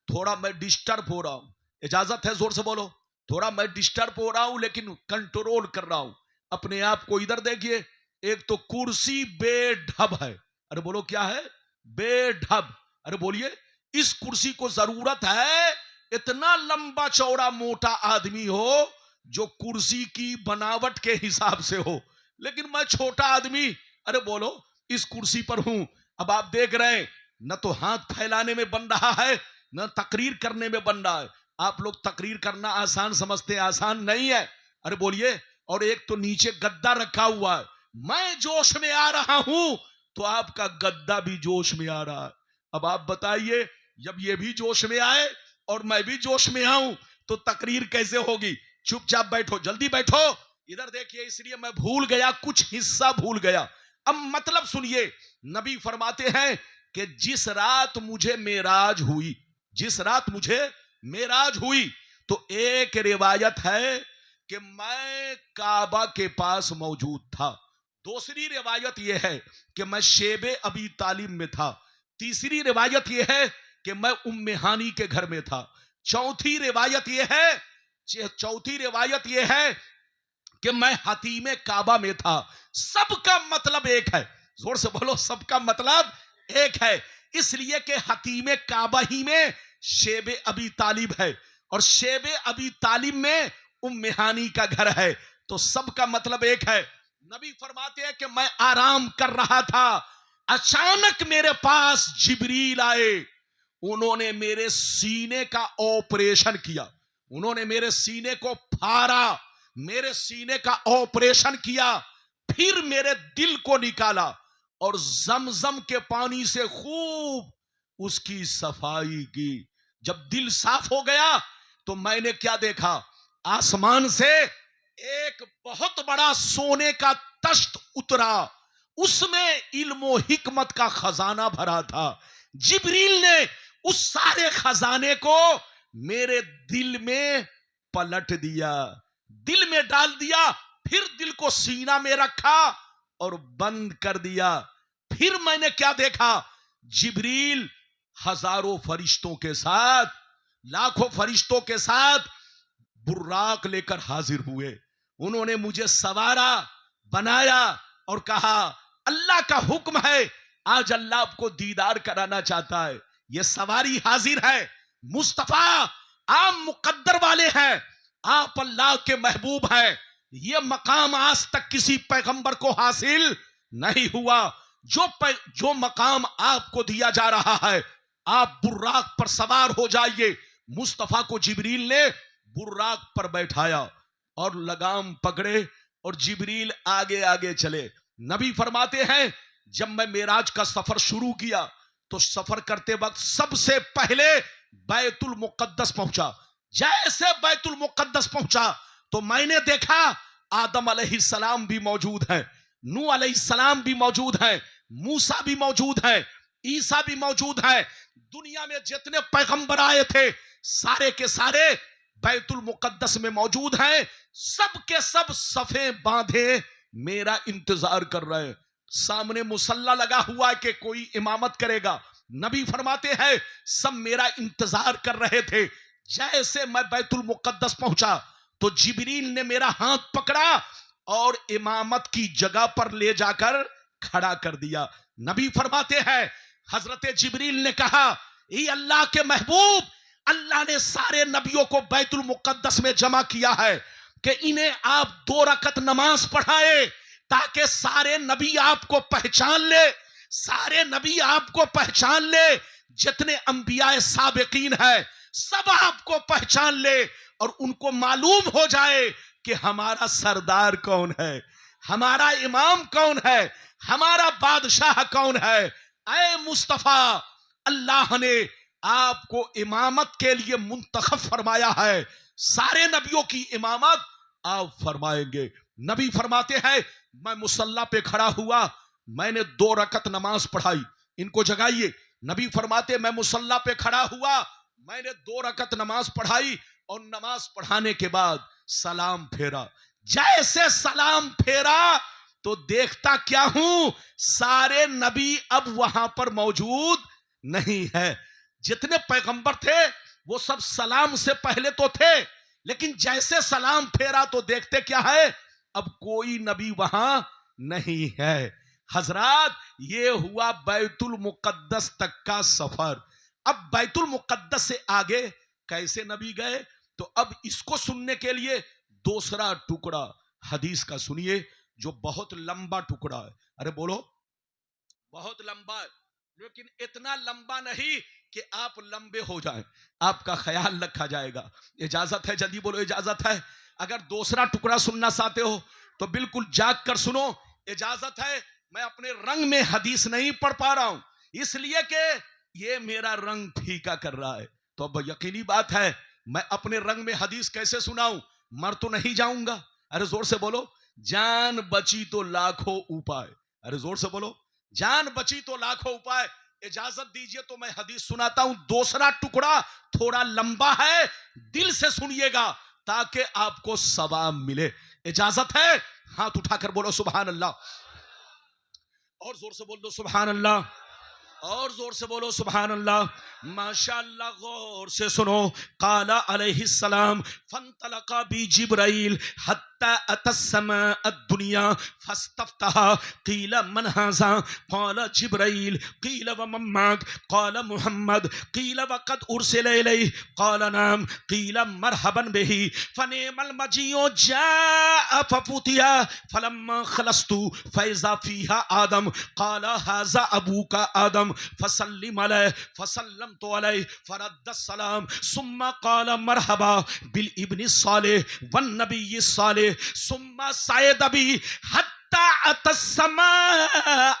थोड़ा मैं डिस्टर्ब हो रहा हूं। इजाजत है? जोर से बोलो। थोड़ा मैं डिस्टर्ब हो रहा हूं लेकिन कंट्रोल कर रहा हूं अपने आप को। इधर देखिए, एक तो कुर्सी बेढब है। अरे बोलो, क्या है? बेढब। अरे बोलिए, इस कुर्सी को जरूरत है इतना लंबा चौड़ा मोटा आदमी हो जो कुर्सी की बनावट के हिसाब से हो, लेकिन मैं छोटा आदमी, अरे बोलो, इस कुर्सी पर हूं। अब आप देख रहे हैं, न तो हाथ फैलाने में बन रहा है, न तकरीर करने में बन रहा है। आप लोग तकरीर करना आसान समझते हैं, आसान नहीं है। अरे बोलिए, और एक तो नीचे गद्दा रखा हुआ है, मैं जोश में आ रहा हूं तो आपका गद्दा भी जोश में आ रहा है। अब आप बताइए, जब ये भी जोश में आए और मैं भी जोश में आऊं तो तकरीर कैसे होगी? चुपचाप बैठो, जल्दी बैठो, इधर देखिए। इसलिए मैं भूल गया, कुछ हिस्सा भूल गया। अब मतलब सुनिए, नबी फरमाते हैं कि जिस रात मुझे मेराज हुई, जिस रात मुझे मेराज हुई, तो एक रिवायत है कि मैं काबा के पास मौजूद था। दूसरी रिवायत यह है कि मैं शेबे अबी तालिब में था। तीसरी रिवायत यह है कि मैं उम्मे हानी के घर में था। चौथी रिवायत यह है कि मैं हतीमे काबा में था। सबका मतलब एक है, जोर से बोलो, सबका मतलब एक है। इसलिए कि हतीमे काबा ही में शेबे अबी तालिब है और शेबे अबी तालिब में उम्मे हानी का घर है, तो सबका मतलब एक है। नबी फरमाते हैं कि मैं आराम कर रहा था, अचानक मेरे पास जिब्रील आए। उन्होंने मेरे सीने का ऑपरेशन किया, उन्होंने मेरे सीने को फाड़ा, मेरे सीने का ऑपरेशन किया, फिर मेरे दिल को निकाला और जमजम के पानी से खूब उसकी सफाई की। जब दिल साफ हो गया तो मैंने क्या देखा? आसमान से एक बहुत बड़ा सोने का तख्त उतरा, उसमें इल्म हिकमत का खजाना भरा था। जिब्रील ने उस सारे खजाने को मेरे दिल में पलट दिया, दिल में डाल दिया, फिर दिल को सीना में रखा और बंद कर दिया। फिर मैंने क्या देखा? जिब्रील हजारों फरिश्तों के साथ, लाखों फरिश्तों के साथ बुर्राक लेकर हाजिर हुए। उन्होंने मुझे सवारा, बनाया और कहा, अल्लाह का हुक्म है, आज अल्लाह आपको दीदार कराना चाहता है। ये सवारी हाजिर है। मुस्तफा आप मुकद्दर वाले हैं, आप अल्लाह के महबूब हैं। ये मकाम आज तक किसी पैगंबर को हासिल नहीं हुआ। जो मकाम आपको दिया जा रहा है, आप बुर्राक पर सवार हो जाइए। मुस्तफा को जिब्रील ने बुर्राक पर बैठाया और लगाम पकड़े और जिब्रील आगे आगे चले। नबी फरमाते हैं, जब मैं मेराज का सफर शुरू किया तो सफर करते वक्त सबसे पहले बैतुल मुकद्दस पहुंचा। जैसे बैतुल मुकद्दस पहुंचा तो मैंने देखा आदम अलैहिस्सलाम भी मौजूद है, नूह अलैहिस्सलाम भी मौजूद है, मूसा भी मौजूद है, ईसा भी मौजूद है। दुनिया में जितने पैगंबर आए थे सारे के सारे बैतुल मुकद्दस में मौजूद हैं। सब के सब सफे बांधे मेरा इंतजार कर रहे हैं। सामने मुसल्ला लगा हुआ है कि कोई इमामत करेगा। नबी फरमाते हैं, सब मेरा इंतजार कर रहे थे। जैसे मैं बैतुल मुकद्दस पहुंचा तो जिब्रील ने मेरा हाथ पकड़ा और इमामत की जगह पर ले जाकर खड़ा कर दिया। नबी फरमाते हैं, हजरत जिब्रील ने कहा, ये अल्लाह के महबूब, अल्लाह ने सारे नबियों को बैतुल मुकद्दस में जमा किया है कि इन्हें आप 2 रकत नमाज पढ़ाए ताकि सारे नबी आपको पहचान ले, सारे नबी आपको पहचान ले। जितने अंबिया साबिकीन है सब आपको पहचान ले और उनको मालूम हो जाए कि हमारा सरदार कौन है, हमारा इमाम कौन है, हमारा बादशाह कौन है। ऐ मुस्तफा, अल्लाह ने आपको इमामत के लिए मुंतखब फरमाया है, सारे नबियों की इमामत आप फरमाएंगे। नबी फरमाते हैं, मैं मुसल्ला पे खड़ा हुआ, मैंने 2 रकत नमाज पढ़ाई। इनको जगाइए। नबी फरमाते, मैं मुसल्ला पे खड़ा हुआ, मैंने 2 रकत नमाज पढ़ाई और नमाज पढ़ाने के बाद सलाम फेरा। जैसे सलाम फेरा तो देखता क्या हूं, सारे नबी अब वहां पर मौजूद नहीं है। जितने पैगंबर थे वो सब सलाम से पहले तो थे, लेकिन जैसे सलाम फेरा तो देखते क्या है, अब कोई नबी वहां नहीं है। हजरात, ये हुआ बैतुल मुकद्दस तक का सफर। अब बैतुल मुकद्दस से आगे कैसे नबी गए, तो अब इसको सुनने के लिए दूसरा टुकड़ा हदीस का सुनिए, जो बहुत लंबा टुकड़ा है। अरे बोलो, बहुत लंबा है, लेकिन इतना लंबा नहीं कि आप लंबे हो जाएं, आपका ख्याल रखा जाएगा। इजाजत है? जल्दी बोलो, इजाजत है? अगर दूसरा टुकड़ा सुनना चाहते हो तो बिल्कुल जाग कर सुनो, इजाजत है, मैं अपने रंग में हदीस नहीं पढ़ पा रहा हूं, इसलिए कि ये मेरा रंग फीका कर रहा है। तो अब यकीनी बात है, मैं अपने रंग में हदीस कैसे सुनाऊं? मर तो नहीं जाऊंगा। अरे जोर से बोलो, जान बची तो लाखों उपाय। अरे जोर से बोलो, जान बची तो लाखों उपाय। इजाजत दीजिए तो मैं हदीस सुनाता हूं। दूसरा टुकड़ा थोड़ा लंबा है, दिल से सुनिएगा ताकि आपको सवाब मिले। इजाजत है? हाथ उठाकर बोलो सुभान अल्लाह, और जोर से बोल दो सुभान अल्लाह, और जोर से बोलो सुभान अल्लाह। माशाअल्लाह, गौर से सुनो। काला अलैहिस्सलाम फंतलका बी जिब्राइल हत्ता अतस्समा अद्दुनिया फस्तफ्तहा क़ील मन हाज़ा क़ाल जिब्राइल क़ील व मम्माक क़ाल मुहम्मद क़ील व क़द उरसिल इलैहि क़ाल नाम क़ील मरहबन बिही फ़निअमल मजीउ जाअ फ़फ़ुतिया फ़लम्मा ख़लस्तु फ़इज़ा फ़ीहा आदम क़ाल हाज़ा अबूका आदम फसल्लिम अलैहि फसल्लमतु अलैहि फरद्दस्सलाम सुम्मा क़ाल मरहबा बिल इब्नि सालिह वन नबी सालिह सुम्मा सायद अबी हत्ता अतस्समा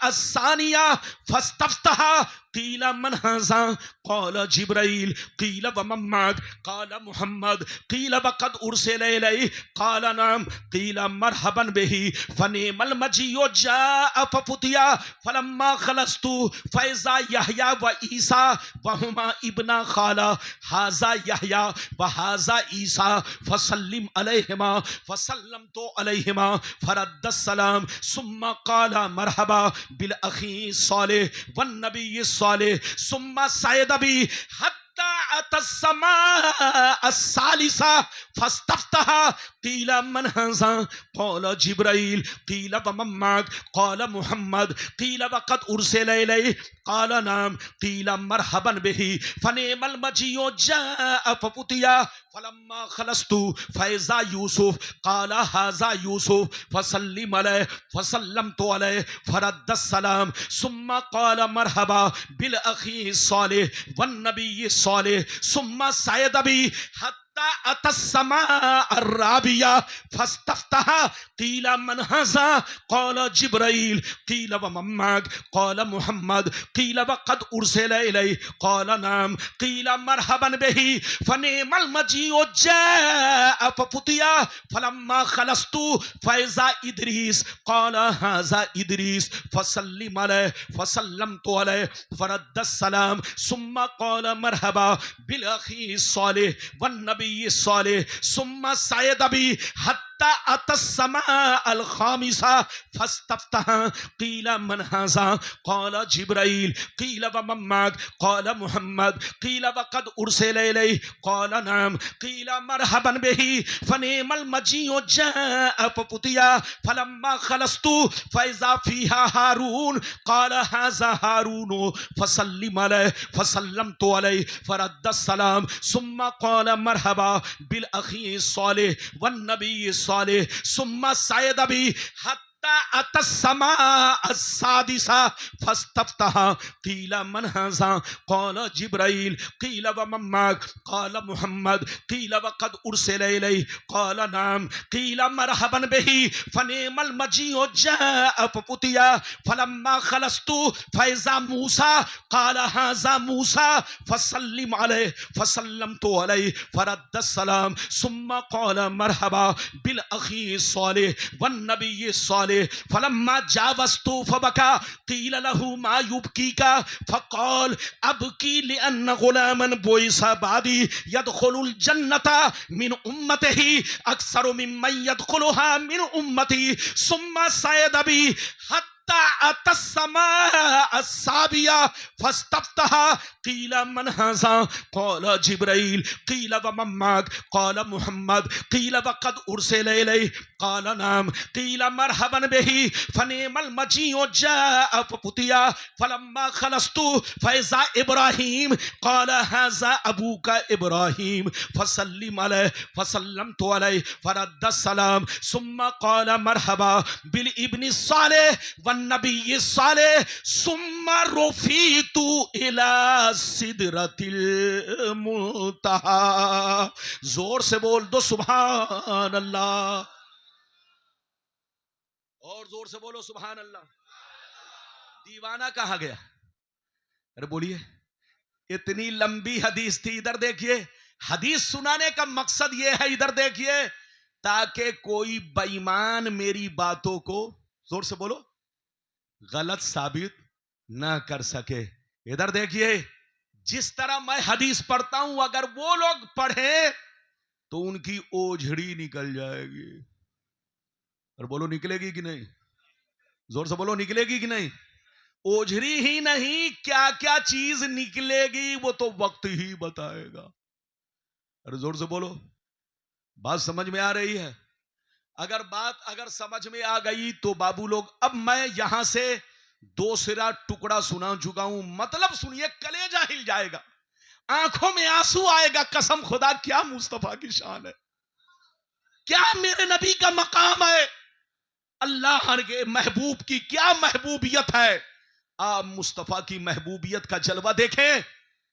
अस्सानिया फस्तफ्तहा क़ील मन हाज़ा क़ाल जिब्राइल क़ील व मम्माक क़ाल मुहम्मद क़ील व क़द उरसिल इलैहि क़ाल नाम क़ील मरहबन बिही फ़निअमल मजीउ जाअ फ़फ़ुतिया फ़लम्मा ख़लस्तु फ़इज़ा यहया व ईसा व हुमा इब्ना ख़ाला हाज़ा यहया व हाज़ा ईसा फ़सल्लिम अलैहिमा फ़सल्लमतु अलैहिमा फ़रद्दस्सलाम सुम्मा क़ाल मरहबा बिल अख़ी सालिह वन नबी सालिह सुम्मा सायद अबी हत्ता अतस्समा अस्सालिसा फस्तफ्तहा क़ील मन हाज़ा क़ाल जिब्राइल क़ील व मम्माक क़ाल मुहम्मद क़ील व क़द उरसिल इलैहि क़ाल नाम क़ील मरहबन बिही फ़निअमल मजीउ जाअ फ़फ़ुतिया फ़लम्मा ख़लस्तु फ़इज़ा यूसुफ क़ाल हाज़ा यूसुफ फ़सल्लिम अलैहि फ़सल्लमतु अलैहि फ़रद्दस्सलाम सुम्मा क़ाल मरहबा बिल अख़ी सालिह वन नबी सालिह सुम्मा सायद अबी हत्ता अतस्समा अर्राबिया फस्तफ्तहा क़ील मन हाज़ा क़ाल जिब्राइल क़ील व मम्माक क़ाल मुहम्मद क़ील व क़द उरसिल इलैहि क़ाल नाम क़ील मरहबन बिही फ़निअमल मजीउ जाअ फ़फ़ुतिया फ़लम्मा ख़लस्तु फ़इज़ा इद्रीस क़ाल हाज़ा इद्रीस फ़सल्लिम अलैहि फ़सल्लमतु अलैहि फ़रद्दस्सलाम सुम्मा क़ाल मरहबा बिल अख़ी सालिह वन नबी सालिह सुम्मा सायद अबी हत्ता अतस्समा अल खामिसा फस्तफ्तहा क़ील मन हाज़ा क़ाल जिब्राइल क़ील व मम्माक क़ाल मुहम्मद क़ील व क़द उरसिल इलैहि क़ाल नाम क़ील मरहबन बिही फ़निअमल मजीउ जाअ फ़फ़ुतिया फ़लम्मा ख़लस्तु फ़इज़ा फ़ीहा हारून क़ाल हाज़ा हारून फ़सल्लिम अलैहि फ़सल्लमतु अलैहि फ़रद्दस्सलाम सुम्मा क़ाल मरहबा बिल अख़ी सालिह वन नबी सालिह सुम्मा सायद अबी हत्ता अतस्समा अस्सादिसा फस्तफ्तहा क़ील मन हाज़ा क़ाल जिब्राइल क़ील व मम्माक क़ाल मुहम्मद क़ील व क़द उरसिल इलैहि क़ाल नाम क़ील मरहबन बिही फ़निअमल मजीउ जाअ फ़फ़ुतिया फ़लम्मा ख़लस्तु फ़इज़ा मूसा क़ाल हाज़ा मूसा फ़सल्लिम अलैहि फ़सल्लमतु अलैहि फ़रद्दस्सलाम सुम्मा क़ाल मरहबा बिल अख़ी सालिह वन नबी सालिह फ़लम्मा जावज़तु फ़बका क़ील लहू मा युबकीका फ़क़ाल अबकी लिअन्न ग़ुलामन बुइसा बादी यदख़ुलुल जन्नता मिन उम्मतिही अक्सर मिम्मन यदख़ुलुहा मिन उम्मती सुम्मा सायद अबी अतस्समा अस्साबिया फस्तफ्तहा क़ील मन हाज़ा क़ाल जिब्राइल क़ील व मम्माक क़ाल मुहम्मद क़ील व क़द उरसिल इलैहि क़ाल नाम क़ील मरहबन बिही फ़निअमल मजीउ जाअ फ़फ़ुतिया फ़लम्मा ख़लस्तु फ़इज़ा इब्राहीम क़ाल हाज़ा अबूका इब्राहीम फ़सल्लिम अलैहि फ़सल्लमतु अलैहि फ़रद्दस्सलाम सुम्मा क़ाल मरहबा बिल इब्नि सालिह वन नबी सालिह सुम्मा रुफ़ीतु इला सिदरतिल मुंतहा। जोर से बोल दो सुभान अल्लाह। और जोर से बोलो सुभान अल्लाह। दीवाना कहा गया? अरे बोलिए। इतनी लंबी हदीस थी। इधर देखिए, हदीस सुनाने का मकसद यह है, इधर देखिए, ताकि कोई बेईमान मेरी बातों को, जोर से बोलो, गलत साबित ना कर सके। इधर देखिए, जिस तरह मैं हदीस पढ़ता हूं, अगर वो लोग पढ़े तो उनकी ओझड़ी निकल जाएगी। और बोलो निकलेगी कि नहीं? जोर से बोलो, निकलेगी कि नहीं? ओझरी ही नहीं, क्या क्या चीज निकलेगी वो तो वक्त ही बताएगा। अरे जोर से बोलो, बात समझ में आ रही है? अगर समझ में आ गई तो बाबू लोग, अब मैं यहां से दो सिरा टुकड़ा सुना चुका हूं, मतलब सुनिए, कलेजा हिल जाएगा, आंखों में आंसू आएगा। कसम खुदा, क्या मुस्तफा की शान है, क्या मेरे नबी का मकाम है, अल्लाह के महबूब की क्या महबूबियत है। आप मुस्तफा की महबूबियत का जलवा देखें।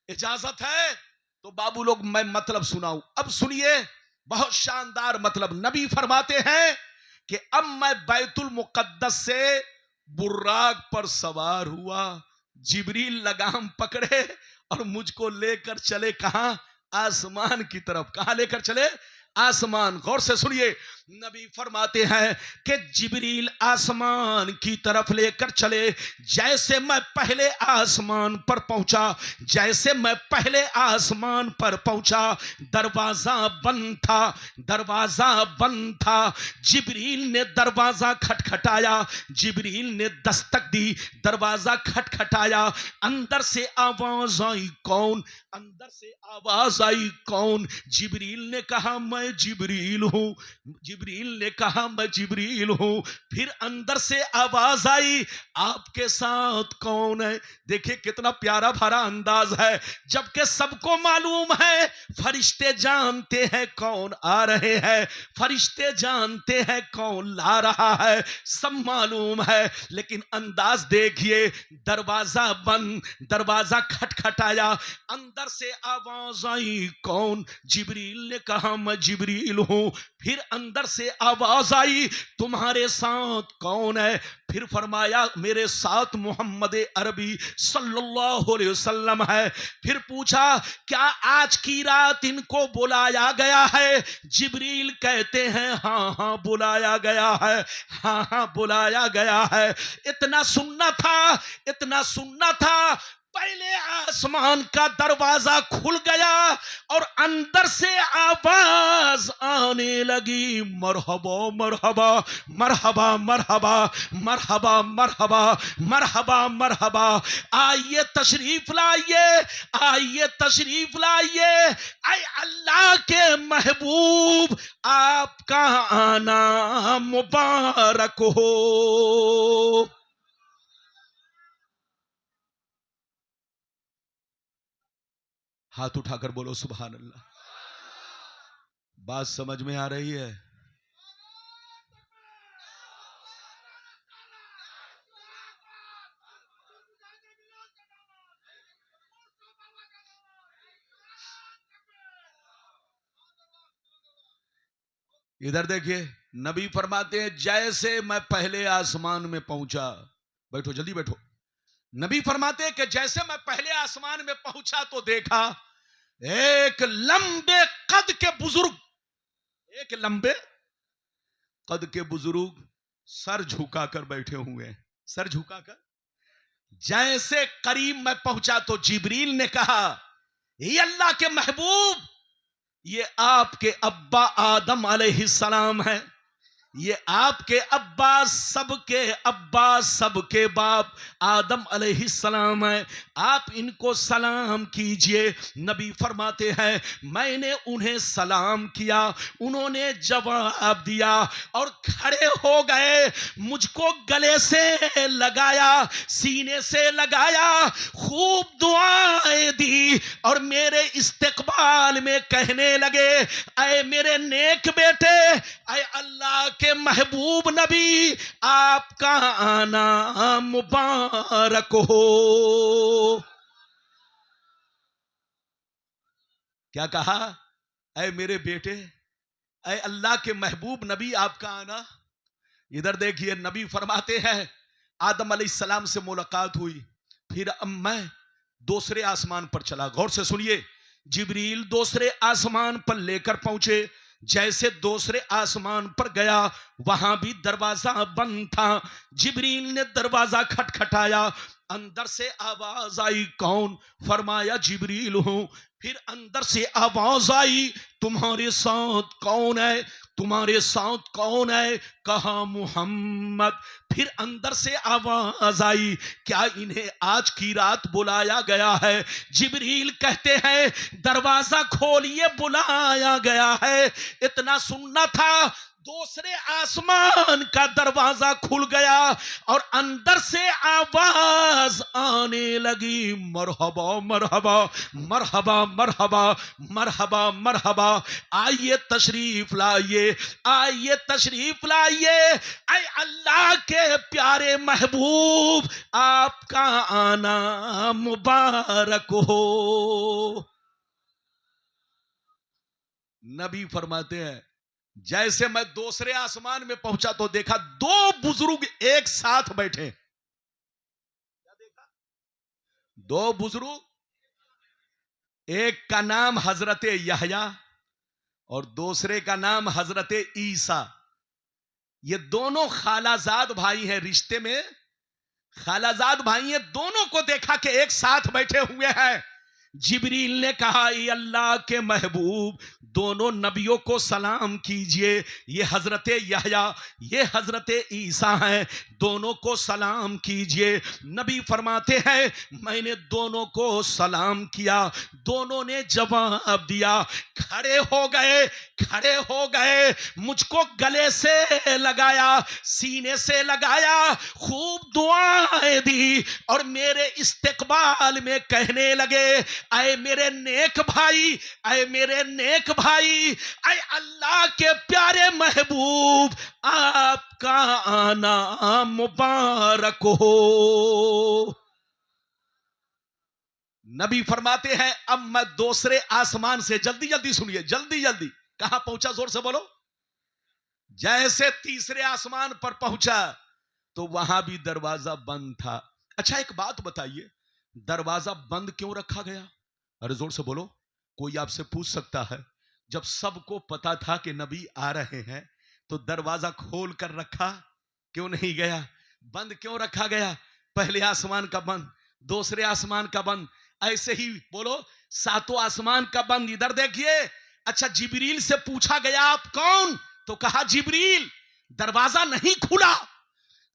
इजाजत है तो बाबू लोग मैं मतलब सुनाऊं। अब सुनिए, बहुत शानदार मतलब। नबी फरमाते हैं कि अब मैं बैतुल मुकद्दस से बुर्राक पर सवार हुआ, जिब्रील लगाम पकड़े और मुझको लेकर चले, कहां? आसमान की तरफ। कहां लेकर चले? आसमान। गौर से सुनिए, नबी फरमाते हैं कि जिब्रील आसमान की तरफ लेकर चले। जैसे मैं पहले आसमान पर पहुंचा, जैसे मैं पहले आसमान पर पहुंचा, दरवाजा बंद था, दरवाजा बंद था। जिब्रील ने दरवाजा खटखटाया, जिब्रील ने दस्तक दी, दरवाजा खटखटाया। अंदर से आवाज आई, कौन? अंदर से आवाज आई, कौन? जिब्रील ने कहा, मैं जिब्रील हूं। जिब्रील ने कहा, मैं जिब्रील हूं। फिर अंदर से आवाज आई, आपके साथ कौन है? देखिए कितना प्यारा भरा अंदाज है। जबकि सबको मालूम है, फरिश्ते जानते हैं कौन आ रहे हैं, फरिश्ते जानते हैं कौन ला रहा है, सब मालूम है। लेकिन अंदाज देखिए, दरवाजा बंद, दरवाजा खटखटाया, अंदर से आवाज आई, कौन? जिब्रील ने कहा, मैं जिब्रील हूं। फिर अंदर से आवाज आई, तुम्हारे साथ कौन है? फिर फरमाया, मेरे साथ मोहम्मद अरबी सल्लल्लाहु अलैहि वसल्लम है। फिर पूछा, क्या आज की रात इनको बुलाया गया है? जिब्रील कहते हैं, हाँ हाँ बुलाया गया है, हाँ हाँ बुलाया गया है। इतना सुनना था, इतना सुनना था, पहले आसमान का दरवाजा खुल गया और अंदर से आवाज आने लगी, मरहबा मरहबा मरहबा मरहबा मरहबा मरहबा मरहबा मरहबा, आइए तशरीफ लाइए, आइए तशरीफ लाइए, आए अल्लाह के महबूब, आपका आना मुबारक हो। हाथ उठाकर बोलो सुभान अल्लाह। बात समझ में आ रही है? इधर देखिए, नबी फरमाते हैं, जैसे मैं पहले आसमान में पहुंचा, बैठो जल्दी बैठो। नबी फरमाते हैं कि जैसे मैं पहले आसमान में पहुंचा तो देखा एक लंबे कद के बुजुर्ग, एक लंबे कद के बुजुर्ग सर झुकाकर बैठे हुए हैं, सर झुकाकर। जैसे करीब मैं पहुंचा तो जिब्रील ने कहा, ये अल्लाह के महबूब, ये आपके अब्बा आदम अलैहिस्सलाम है, ये आपके अब्बा, सबके अब्बा, सबके बाप आदम अलैहिस्सलाम है, आप इनको सलाम कीजिए। नबी फरमाते हैं, मैंने उन्हें सलाम किया, उन्होंने जवाब दिया और खड़े हो गए, मुझको गले से लगाया, सीने से लगाया, खूब दुआएं दी और मेरे इस्तकबाल में कहने लगे, ऐ मेरे नेक बेटे, ऐ अल्लाह के महबूब नबी, आपका आना मुबारक हो। क्या कहा? ऐ मेरे बेटे, ऐ अल्लाह के महबूब नबी, आपका आना। इधर देखिए, नबी फरमाते हैं आदम अलैहिस्सलाम से मुलाकात हुई, फिर अब मैं दूसरे आसमान पर चला। गौर से सुनिए, जिब्रील दूसरे आसमान पर लेकर पहुंचे। जैसे दूसरे आसमान पर गया, वहां भी दरवाजा बंद था। जिब्रील ने दरवाजा खटखटाया, अंदर से आवाज आई, कौन? फरमाया जिब्रील हूं। फिर अंदर से आवाज आई, तुम्हारे साथ कौन है? तुम्हारे साथ कौन है? कहा मुहम्मद। फिर अंदर से आवाज आई, क्या इन्हें आज की रात बुलाया गया है? जिब्रील कहते हैं दरवाजा खोलिए, बुलाया गया है। इतना सुनना था, दूसरे आसमान का दरवाजा खुल गया और अंदर से आवाज आने लगी, मरहबा मरहबा मरहबा मरहबा मरहबा मरहबा, आइए तशरीफ लाइए, आइए तशरीफ लाइए। ऐ अल्लाह के प्यारे महबूब, आपका आना मुबारक हो। नबी फरमाते हैं जैसे मैं दूसरे आसमान में पहुंचा तो देखा दो बुजुर्ग एक साथ बैठे। क्या देखा? दो बुजुर्ग, एक का नाम हजरत यहया और दूसरे का नाम हजरत ईसा। ये दोनों खालाजाद भाई हैं, रिश्ते में खालाजाद भाई हैं। दोनों को देखा कि एक साथ बैठे हुए हैं। जिब्रील ने कहा, ये अल्लाह के महबूब, दोनों नबियों को सलाम कीजिए। ये हजरत यहया, ये हजरत ईसा हैं, दोनों को सलाम कीजिए। नबी फरमाते हैं मैंने दोनों को सलाम किया, दोनों ने जवाब दिया। खड़े हो गए, खड़े हो गए, मुझको गले से लगाया, सीने से लगाया, खूब दुआएं दी और मेरे इस्तेकबाल में कहने लगे, ऐ मेरे नेक भाई, ऐ मेरे नेक भाई, ऐ अल्लाह के प्यारे महबूब, आपका आना मुबारक हो। नबी फरमाते हैं अब मैं दूसरे आसमान से, जल्दी जल्दी सुनिए, जल्दी जल्दी, कहां पहुंचा? जोर से बोलो। जैसे तीसरे आसमान पर पहुंचा तो वहां भी दरवाजा बंद था। अच्छा एक बात बताइए, दरवाजा बंद क्यों रखा गया? अरे जोर से बोलो। कोई आपसे पूछ सकता है, जब सबको पता था कि नबी आ रहे हैं तो दरवाजा खोल कर रखा क्यों नहीं गया? बंद क्यों रखा गया? पहले आसमान का बंद, दूसरे आसमान का बंद, ऐसे ही बोलो सातों आसमान का बंद। इधर देखिए, अच्छा जिब्रील से पूछा गया आप कौन? तो कहा जिब्रील। दरवाजा नहीं खुला।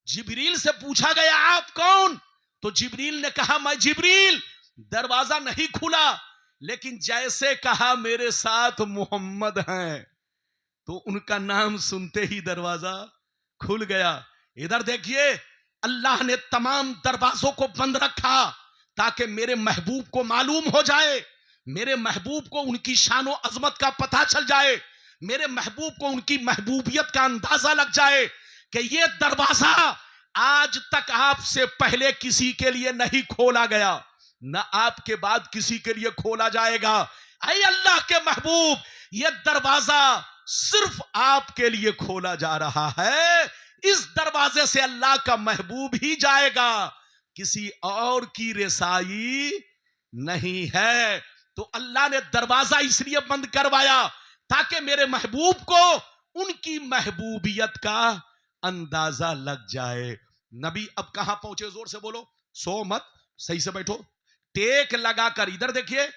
जिब्रील से पूछा गया आप कौन? तो जिब्रील ने कहा मैं जिब्रील। दरवाजा नहीं खुला, लेकिन जैसे कहा मेरे साथ मोहम्मद हैं, तो उनका नाम सुनते ही दरवाजा खुल गया। इधर देखिए, अल्लाह ने तमाम दरवाजों को बंद रखा ताकि मेरे महबूब को मालूम हो जाए, मेरे महबूब को उनकी शानो अजमत का पता चल जाए, मेरे महबूब को उनकी महबूबियत का अंदाजा लग जाए कि ये दरवाजा आज तक आपसे पहले किसी के लिए नहीं खोला गया, न आपके बाद किसी के लिए खोला जाएगा। ऐ अल्लाह के महबूब, ये दरवाजा सिर्फ आपके लिए खोला जा रहा है। इस दरवाजे से अल्लाह का महबूब ही जाएगा, किसी और की रसाई नहीं है। तो अल्लाह ने दरवाजा इसलिए बंद करवाया ताकि मेरे महबूब को उनकी महबूबियत का अंदाजा लग जाए। नबी अब कहां पहुंचे? जोर से बोलो। सो मत, सही से बैठो, टेक लगाकर। इधर देखिए,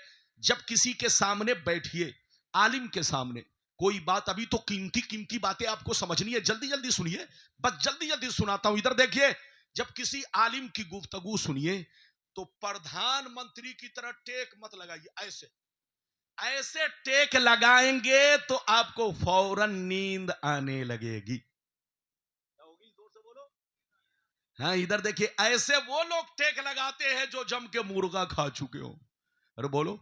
जब किसी के सामने बैठिए, आलिम के सामने, कोई बात, अभी तो कीमती कीमती बातें आपको समझनी है, जल्दी जल्दी सुनिए, बस जल्दी जल्दी सुनाता हूं। इधर देखिए, जब किसी आलिम की गुफ्तगू सुनिए तो प्रधानमंत्री की तरह टेक मत लगाइए, ऐसे ऐसे टेक लगाएंगे तो आपको फौरन नींद आने लगेगी। हाँ इधर देखिए, ऐसे वो लोग टेक लगाते हैं जो जम के मुर्गा खा चुके हो। अरे बोलो।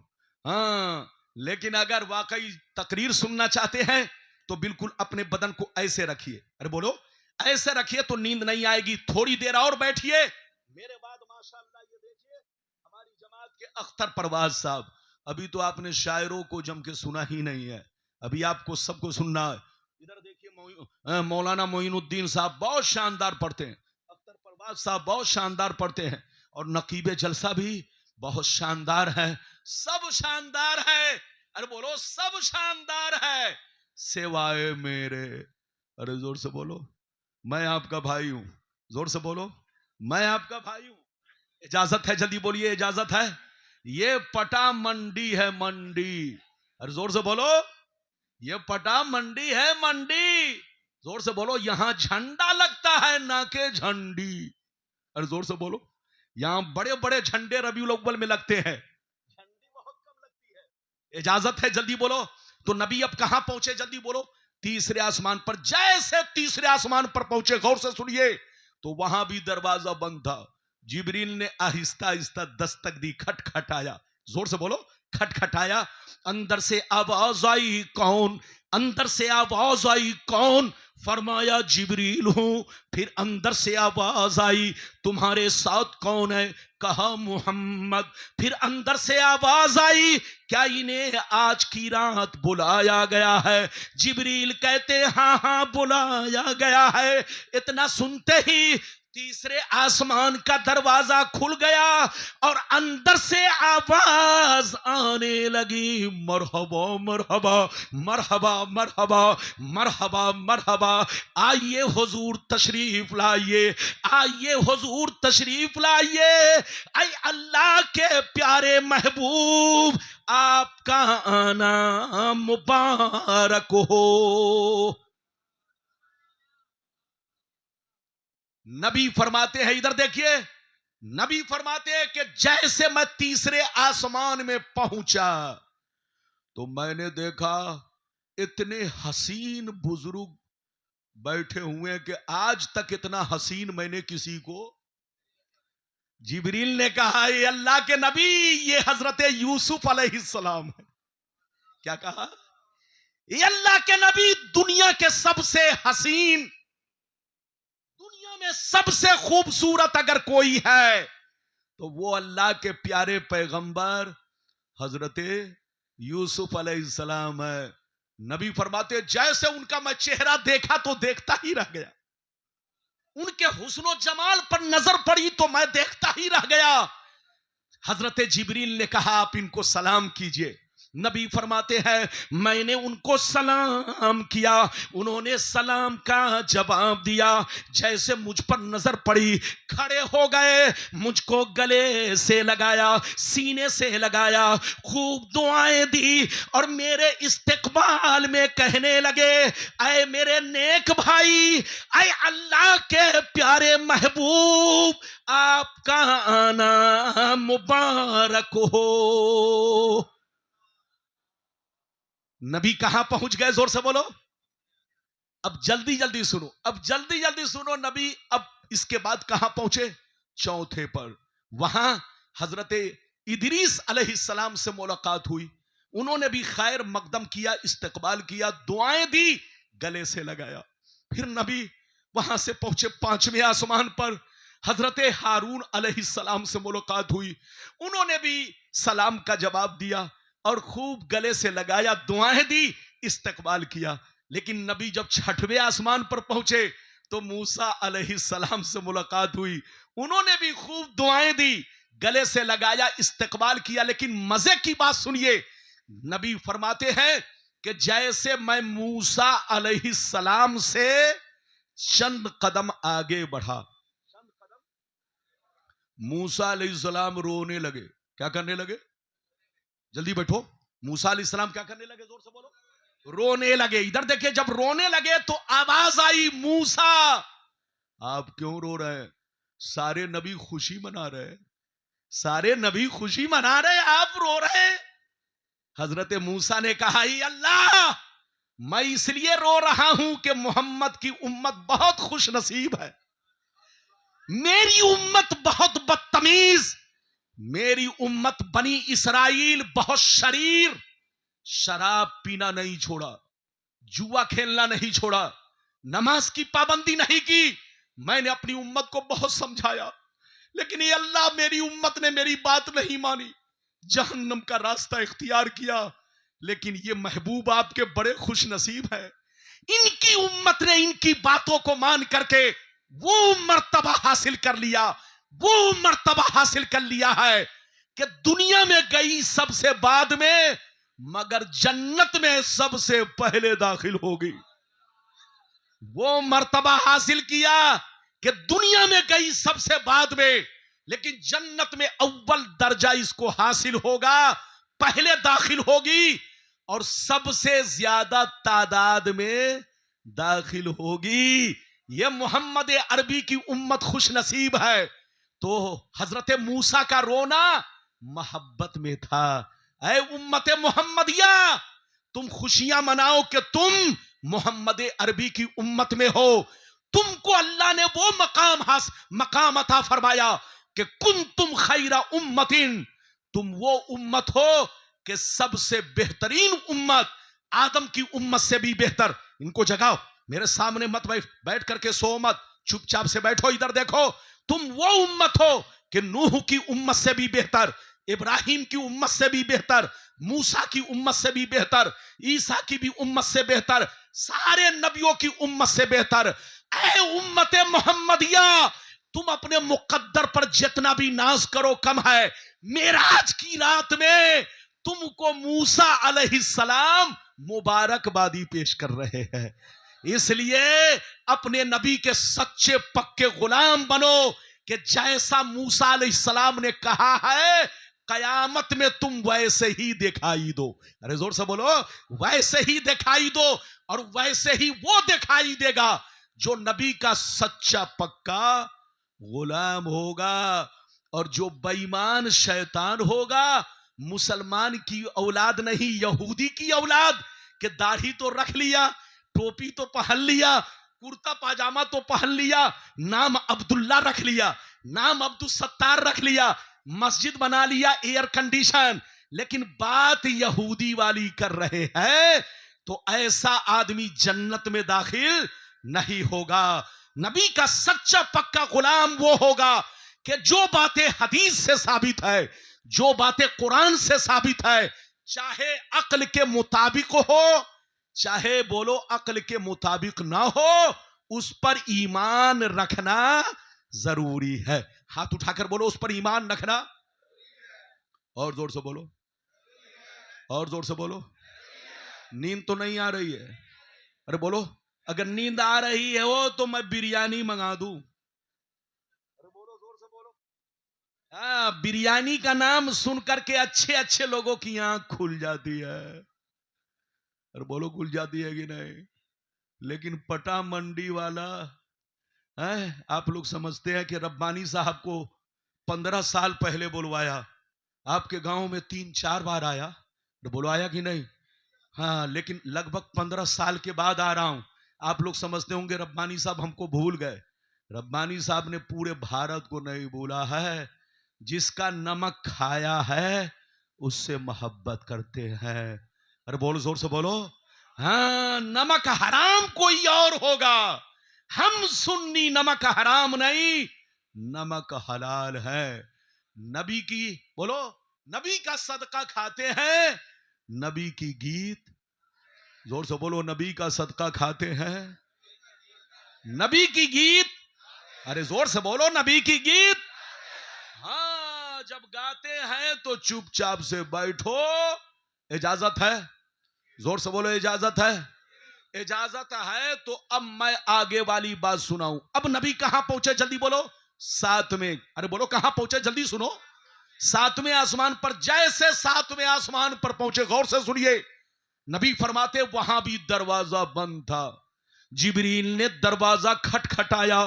हाँ, लेकिन अगर वाकई तकरीर सुनना चाहते हैं तो बिल्कुल अपने बदन को ऐसे रखिए। अरे बोलो, ऐसे रखिए तो नींद नहीं आएगी। थोड़ी देर और बैठिए, मेरे बाद माशाअल्लाह ये देखिए हमारी जमात के अख्तर परवाज साहब, अभी तो आपने शायरों को जम के सुना ही नहीं है, अभी आपको सबको सुनना है। इधर देखिए मौलाना मोइनुद्दीन साहब बहुत शानदार पढ़ते हैं, अख्तर परवाज साहब बहुत शानदार पढ़ते हैं, और नकीबे जलसा भी बहुत शानदार है। सब शानदार है, अरे बोलो सब शानदार है सिवाय मेरे। अरे जोर से बोलो, मैं आपका भाई हूं। जोर से बोलो, मैं आपका भाई हूं। इजाजत है, जल्दी बोलिए, इजाजत है। ये पटा मंडी है, मंडी। अरे जोर से बोलो, ये पटा मंडी है, मंडी। जोर से बोलो, यहां झंडा लगता है ना के झंडी। अरे जोर से बोलो, यहां बड़े बड़े झंडे रबीउल अव्वल में लगते हैं, झंडी बहुत कम लगती है। इजाजत है, जल्दी बोलो। तो नबी अब कहां पहुंचे, जल्दी बोलो। तीसरे आसमान पर। जैसे तीसरे आसमान पर पहुंचे, गौर से सुनिए, तो वहां भी दरवाजा बंद था। जिब्रील ने आहिस्ता आहिस्ता दस्तक दी, खटखटाया। जोर से बोलो, खटखटाया। अंदर से आवाज आई, कौन? अंदर से आवाज आई, कौन? फरमाया जिब्रील हूं। फिर अंदर से आवाज आई, तुम्हारे साथ कौन है? कहा मोहम्मद। फिर अंदर से आवाज आई, क्या इन्हें आज की रात बुलाया गया है? जिब्रील कहते हाँ हाँ बुलाया गया है। इतना सुनते ही तीसरे आसमान का दरवाजा खुल गया और अंदर से आवाज आने लगी, मरहबा मरहबा मरहबा मरहबा मरहबा मरहबा। आइए हुजूर तशरीफ लाइए, आइए हुजूर तशरीफ लाइए। ऐ अल्लाह के प्यारे महबूब, आपका आना मुबारक हो। नबी फरमाते हैं, इधर देखिए, नबी फरमाते हैं कि जैसे मैं तीसरे आसमान में पहुंचा तो मैंने देखा इतने हसीन बुजुर्ग बैठे हुए हैं कि आज तक इतना हसीन मैंने किसी को। जिब्रील ने कहा, ये अल्लाह के नबी, ये हजरत यूसुफ अलैहिस्सलाम है। क्या कहा? ये अल्लाह के नबी, दुनिया के सबसे हसीन, दुनिया में सबसे खूबसूरत अगर कोई है तो वो अल्लाह के प्यारे पैगंबर हजरत यूसुफ अलैहिस्सलाम है। नबी फरमाते, जैसे उनका मैं चेहरा देखा तो देखता ही रह गया, उनके हुस्नो जमाल पर नजर पड़ी तो मैं देखता ही रह गया। हजरत जिब्रील ने कहा, आप इनको सलाम कीजिए। नबी फरमाते हैं, मैंने उनको सलाम किया, उन्होंने सलाम का जवाब दिया। जैसे मुझ पर नजर पड़ी, खड़े हो गए, मुझको गले से लगाया, सीने से लगाया, खूब दुआएं दी और मेरे इस्तिकबाल में कहने लगे, ऐ मेरे नेक भाई, ऐ अल्लाह के प्यारे महबूब, आपका आना मुबारक हो। नबी कहां पहुंच गए, जोर से बोलो। अब जल्दी जल्दी सुनो, अब जल्दी जल्दी सुनो। नबी अब इसके बाद कहां पहुंचे? चौथे पर। वहां हजरत इदरीस अलैहिस्सलाम से मुलाकात हुई। उन्होंने भी खैर मकदम किया, इस्तकबाल किया, दुआएं दी, गले से लगाया। फिर नबी वहां से पहुंचे पांचवें आसमान पर। हजरत हारून अलैहिस्सलाम से मुलाकात हुई। उन्होंने भी सलाम का जवाब दिया और खूब गले से लगाया, दुआएं दी, इस्तकबाल किया। लेकिन नबी जब छठवें आसमान पर पहुंचे तो मूसा अलैहिस्सलाम से मुलाकात हुई। उन्होंने भी खूब दुआएं दी, गले से लगाया, इस्तकबाल किया। लेकिन मजे की बात सुनिए, नबी फरमाते हैं कि जैसे मैं मूसा अलैहिस्सलाम से चंद कदम आगे बढ़ा, मूसा अलैहिस्सलाम रोने लगे। क्या करने लगे? जल्दी बैठो। मूसा अलैहिस्सलाम क्या करने लगे? जोर से बोलो। रोने लगे। इधर देखिए, जब रोने लगे तो आवाज आई, मूसा आप क्यों रो रहे हैं? सारे नबी खुशी मना रहे हैं, सारे नबी खुशी मना रहे, आप रो रहे हैं। हजरत मूसा ने कहा, अल्लाह, मैं इसलिए रो रहा हूं कि मोहम्मद की उम्मत बहुत खुश नसीब है, मेरी उम्मत बहुत बदतमीज, मेरी उम्मत बनी इसराइल बहुत शरीर, शराब पीना नहीं छोड़ा, जुआ खेलना नहीं छोड़ा, नमाज की पाबंदी नहीं की। मैंने अपनी उम्मत को बहुत समझाया, लेकिन ये अल्लाह, मेरी उम्मत ने मेरी बात नहीं मानी, जहन्नम का रास्ता इख्तियार किया। लेकिन ये महबूब आपके बड़े खुश नसीब है, इनकी उम्मत ने इनकी बातों को मान करके वो मर्तबा हासिल कर लिया, वो मर्तबा हासिल कर लिया है कि दुनिया में गई सबसे बाद में, मगर जन्नत में सबसे पहले दाखिल होगी। वो मर्तबा हासिल किया कि दुनिया में गई सबसे बाद में, लेकिन जन्नत में अव्वल दर्जा इसको हासिल होगा, पहले दाखिल होगी और सबसे ज्यादा तादाद में दाखिल होगी। ये मोहम्मद अरबी की उम्मत खुश नसीब है। तो हजरत मूसा का रोना मोहब्बत में था। ऐ उम्मत मोहम्मदिया, तुम खुशियां मनाओ कि तुम मोहम्मद अरबी की उम्मत में हो। तुमको अल्लाह ने वो मकाम अता फरमाया कि कुंतुम खैरा उम्मतिन, तुम वो उम्मत हो कि सबसे बेहतरीन उम्मत, आदम की उम्मत से भी बेहतर। इनको जगाओ, मेरे सामने मत बैठ करके सो मत, चुपचाप से बैठो, इधर देखो। तुम वो उम्मत हो कि नूह की उम्मत से भी बेहतर, इब्राहिम की उम्मत से भी बेहतर, मूसा की उम्मत से भी बेहतर, ईसा की भी उम्मत से बेहतर, सारे नबियों की उम्मत से बेहतर। ऐ उम्मत मोहम्मदिया, तुम अपने मुकद्दर पर जितना भी नाज करो कम है। मेराज की रात में तुमको मूसा अलैहिस्सलाम मुबारकबादी पेश कर रहे हैं। इसलिए अपने नबी के सच्चे पक्के गुलाम बनो कि जैसा मूसा अलैहिस्सलाम ने कहा है, कयामत में तुम वैसे ही दिखाई दो। अरे जोर से बोलो, वैसे ही दिखाई दो। और वैसे ही वो दिखाई देगा जो नबी का सच्चा पक्का गुलाम होगा। और जो बेईमान शैतान होगा, मुसलमान की औलाद नहीं, यहूदी की औलाद, कि दाढ़ी तो रख लिया, टोपी तो पहन लिया, कुर्ता पाजामा तो पहन लिया, नाम अब्दुल्ला रख लिया, नाम अब्दुल सत्तार रख लिया, मस्जिद बना लिया, एयर कंडीशन, लेकिन बात यहूदी वाली कर रहे हैं, तो ऐसा आदमी जन्नत में दाखिल नहीं होगा। नबी का सच्चा पक्का गुलाम वो होगा कि जो बातें हदीस से साबित है, जो बातें कुरान से साबित है, चाहे अक्ल के मुताबिक हो, चाहे बोलो अक्ल के मुताबिक ना हो, उस पर ईमान रखना जरूरी है। हाथ उठाकर बोलो, उस पर ईमान रखना। और जोर से बोलो, और जोर से बोलो। नींद तो नहीं आ रही है? अरे बोलो, अगर नींद आ रही है वो तो मैं बिरयानी मंगा दूं। अरे बोलो, जोर से बोलो। हाँ, बिरयानी का नाम सुन करके अच्छे अच्छे लोगों की आंख खुल जाती है। अरे बोलो, खुल जाती है कि नहीं? लेकिन पटा मंडी वाला है, आप लोग समझते हैं कि रब्बानी साहब को 15 साल पहले बुलवाया, आपके गांव में 3-4 बार आया, तो बोलो आया कि नहीं? हाँ, लेकिन लगभग 15 साल के बाद आ रहा हूं। आप लोग समझते होंगे रब्बानी साहब हमको भूल गए। रब्बानी साहब ने पूरे भारत को नहीं भूला है। जिसका नमक खाया है उससे मोहब्बत करते हैं। अरे बोलो, जोर से बोलो। हाँ, नमक हराम कोई और होगा, हम सुन्नी नमक हराम नहीं, नमक हलाल है। नबी की बोलो, नबी का सदका खाते हैं, नबी की गीत, जोर से बोलो, नबी का सदका खाते हैं, नबी की गीत। अरे जोर से बोलो, नबी की गीत। हाँ, जब गाते हैं तो चुपचाप से बैठो, इजाजत है? जोर से बोलो, इजाजत है? इजाजत है। तो अब मैं आगे वाली बात सुनाऊं। अब नबी कहां पहुंचे, जल्दी बोलो? 7वें। अरे बोलो, कहां पहुंचे, जल्दी सुनो। 7वें आसमान पर। जैसे 7वें आसमान पर पहुंचे, गौर से सुनिए, नबी फरमाते वहां भी दरवाजा बंद था। जिब्रील ने दरवाजा खटखटाया,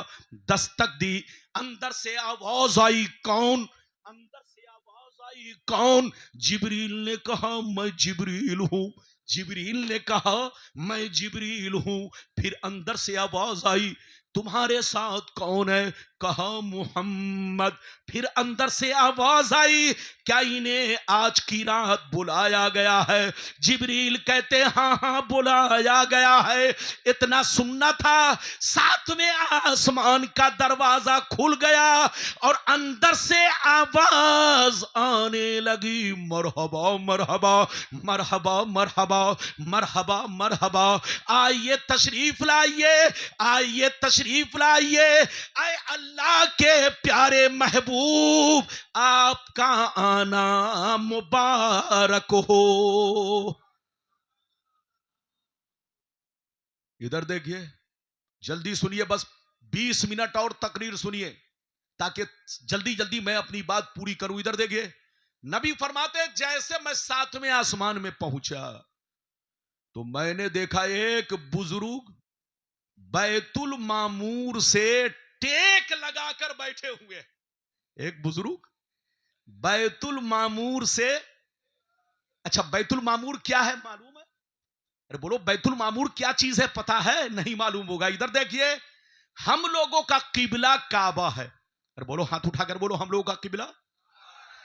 दस्तक दी, अंदर से आवाज आई, कौन? अंदर से आवाज आई, कौन? जिब्रील ने कहा, मैं जिब्रील हूं। जिब्रील ने कहा, मैं जिब्रील हूं। फिर अंदर से आवाज आई, तुम्हारे साथ कौन है? कहा मुहम्मद। फिर अंदर से आवाज आई, क्या इन्हें आज की रात बुलाया गया है? जिब्रील कहते हाँ हाँ बुलाया गया है। इतना सुनना था, सातवें आसमान का दरवाजा खुल गया और अंदर से आवाज आने लगी, मरहबा मरहबा मरहबा मरहबा मरहबा मरहबा, आइए तशरीफ लाइए, आइए तशरीफ लाइए, आए अल्लाह के प्यारे महबूब, आपका आना मुबारक हो। इधर देखिए, जल्दी सुनिए, बस 20 मिनट और तकरीर सुनिए ताकि जल्दी जल्दी मैं अपनी बात पूरी करूं। इधर देखिए, नबी फरमाते जैसे मैं 7वें आसमान में पहुंचा तो मैंने देखा एक बुजुर्ग बैतुल मामूर से टेक लगाकर बैठे हुए। एक बुजुर्ग बैतुल मामूर से, अच्छा बैतुल मामूर क्या है मालूम है? अरे बोलो, बैतुल मामूर क्या चीज है पता है? नहीं मालूम होगा। इधर देखिए, हम लोगों का किबला काबा है। अरे बोलो, हाथ उठाकर बोलो, हम लोगों का किबला,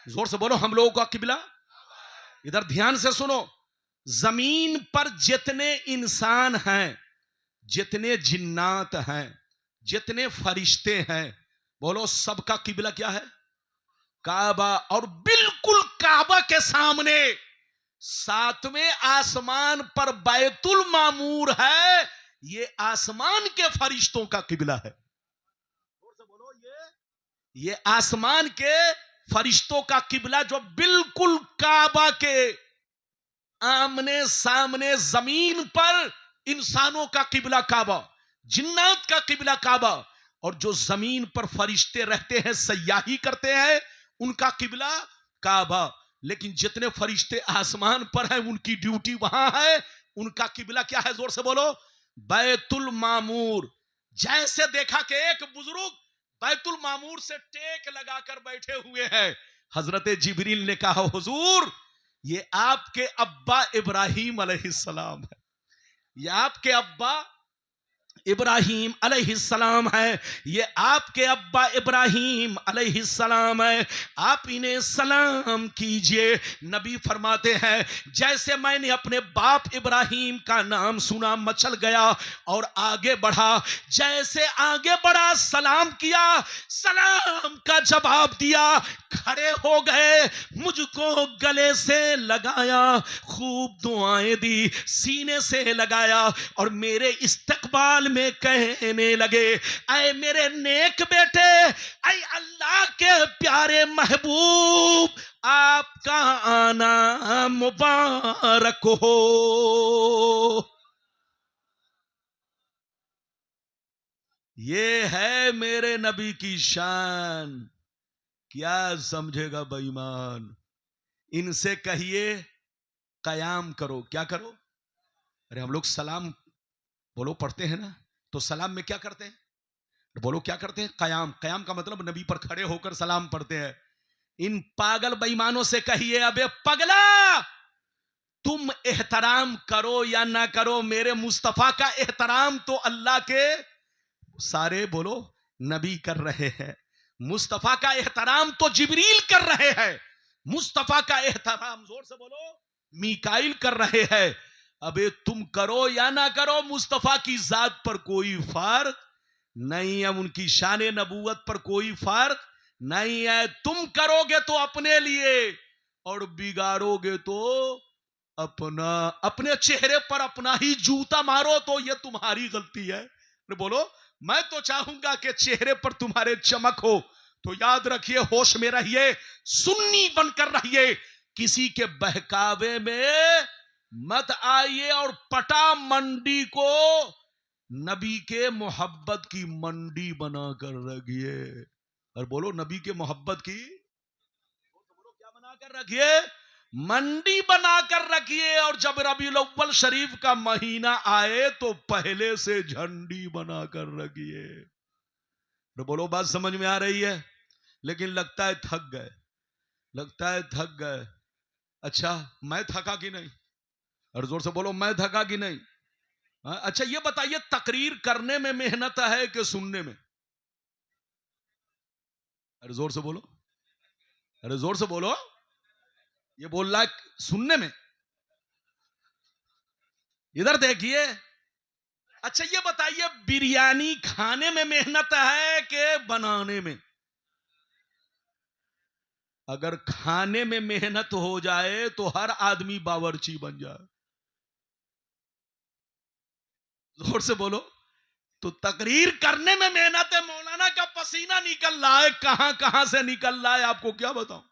जोर से बोलो, हम लोगों का किबला। इधर ध्यान से सुनो, जमीन पर जितने इंसान हैं, जितने जिन्नात हैं, जितने फरिश्ते हैं, बोलो सबका किबला क्या है? काबा। और बिल्कुल काबा के सामने 7वें आसमान पर बैतुल मामूर है। ये आसमान के फरिश्तों का किबला है। बोलो, ये आसमान के फरिश्तों का किबला जो बिल्कुल काबा के आमने सामने, जमीन पर इंसानों का किबला काबा, जिन्नात का किबला काबा, और जो जमीन पर फरिश्ते रहते हैं, सयाही करते हैं, उनका किबला काबा। लेकिन जितने फरिश्ते आसमान पर हैं उनकी ड्यूटी वहां है, उनका किबला क्या है? जोर से बोलो, बैतुल मामूर। जैसे देखा कि एक बुजुर्ग बैतुल मामूर से टेक लगाकर बैठे हुए हैं, हजरत जिब्रील ने कहा हुजूर, ये आपके अब्बा इब्राहिम अलैहिस्सलाम है, ये आपके अब्बा इब्राहिम अलैहिस्सलाम है, ये आपके अब्बा इब्राहिम अलैहिस्सलाम है, आप इन्हें सलाम कीजिए। नबी फरमाते हैं जैसे मैंने अपने बाप इब्राहिम का नाम सुना, मचल गया और आगे बढ़ा। जैसे आगे बढ़ा, सलाम किया, सलाम का जवाब दिया, खड़े हो गए, मुझको गले से लगाया, खूब दुआएं दी, सीने से लगाया और मेरे इस्तकबाल में कहने लगे, ऐ मेरे नेक बेटे, ऐ अल्लाह के प्यारे महबूब, आपका आना मुबारक हो। ये है मेरे नबी की शान। क्या समझेगा बेईमान? इनसे कहिए कयाम करो। क्या करो? अरे हम लोग सलाम बोलो पढ़ते हैं ना, तो सलाम में क्या करते हैं? बोलो क्या करते हैं? कयाम। कयाम का मतलब नबी पर खड़े होकर सलाम पढ़ते हैं। इन पागल बेईमानों से कहिए, अबे पगला, तुम एहतराम करो या ना करो, मेरे मुस्तफा का एहतराम तो अल्लाह के सारे बोलो नबी कर रहे हैं, मुस्तफा का एहतराम तो जिब्रील कर रहे हैं, मुस्तफा का एहतराम जोर से बोलो मीकाइल कर रहे हैं। अबे तुम करो या ना करो, मुस्तफा की जात पर कोई फर्क नहीं है, उनकी शान नबूवत पर कोई फर्क नहीं है। तुम करोगे तो अपने लिए और बिगाड़ोगे तो अपना, अपने चेहरे पर अपना ही जूता मारो तो यह तुम्हारी गलती है। बोलो, मैं तो चाहूंगा कि चेहरे पर तुम्हारे चमक हो, तो याद रखिए, होश में रहिए, सुन्नी बनकर रहिए, किसी के बहकावे में मत आइए और पटा मंडी को नबी के मोहब्बत की मंडी बनाकर रखिए। और बोलो नबी के मोहब्बत की, बोलो क्या बनाकर रखिए? मंडी बनाकर रखिए। और जब रबीउल अव्वल शरीफ का महीना आए तो पहले से झंडी बनाकर रखिए। तो बोलो बात समझ में आ रही है? लेकिन लगता है थक गए, लगता है थक गए। अच्छा, मैं थका कि नहीं? और जोर से बोलो, मैं थका कि नहीं? हाँ, अच्छा ये बताइए, तकरीर करने में मेहनत है कि सुनने में? अरे जोर से बोलो, अरे जोर से बोलो। ये बोल रहा है सुनने में। इधर देखिए। अच्छा ये बताइए, बिरयानी खाने में मेहनत है कि बनाने में? अगर खाने में मेहनत हो जाए तो हर आदमी बावर्ची बन जाए। जोर से बोलो। तो तकरीर करने में मेहनत है, मौलाना का पसीना निकल रहा है, कहां कहां से निकल रहा है आपको क्या बताऊं।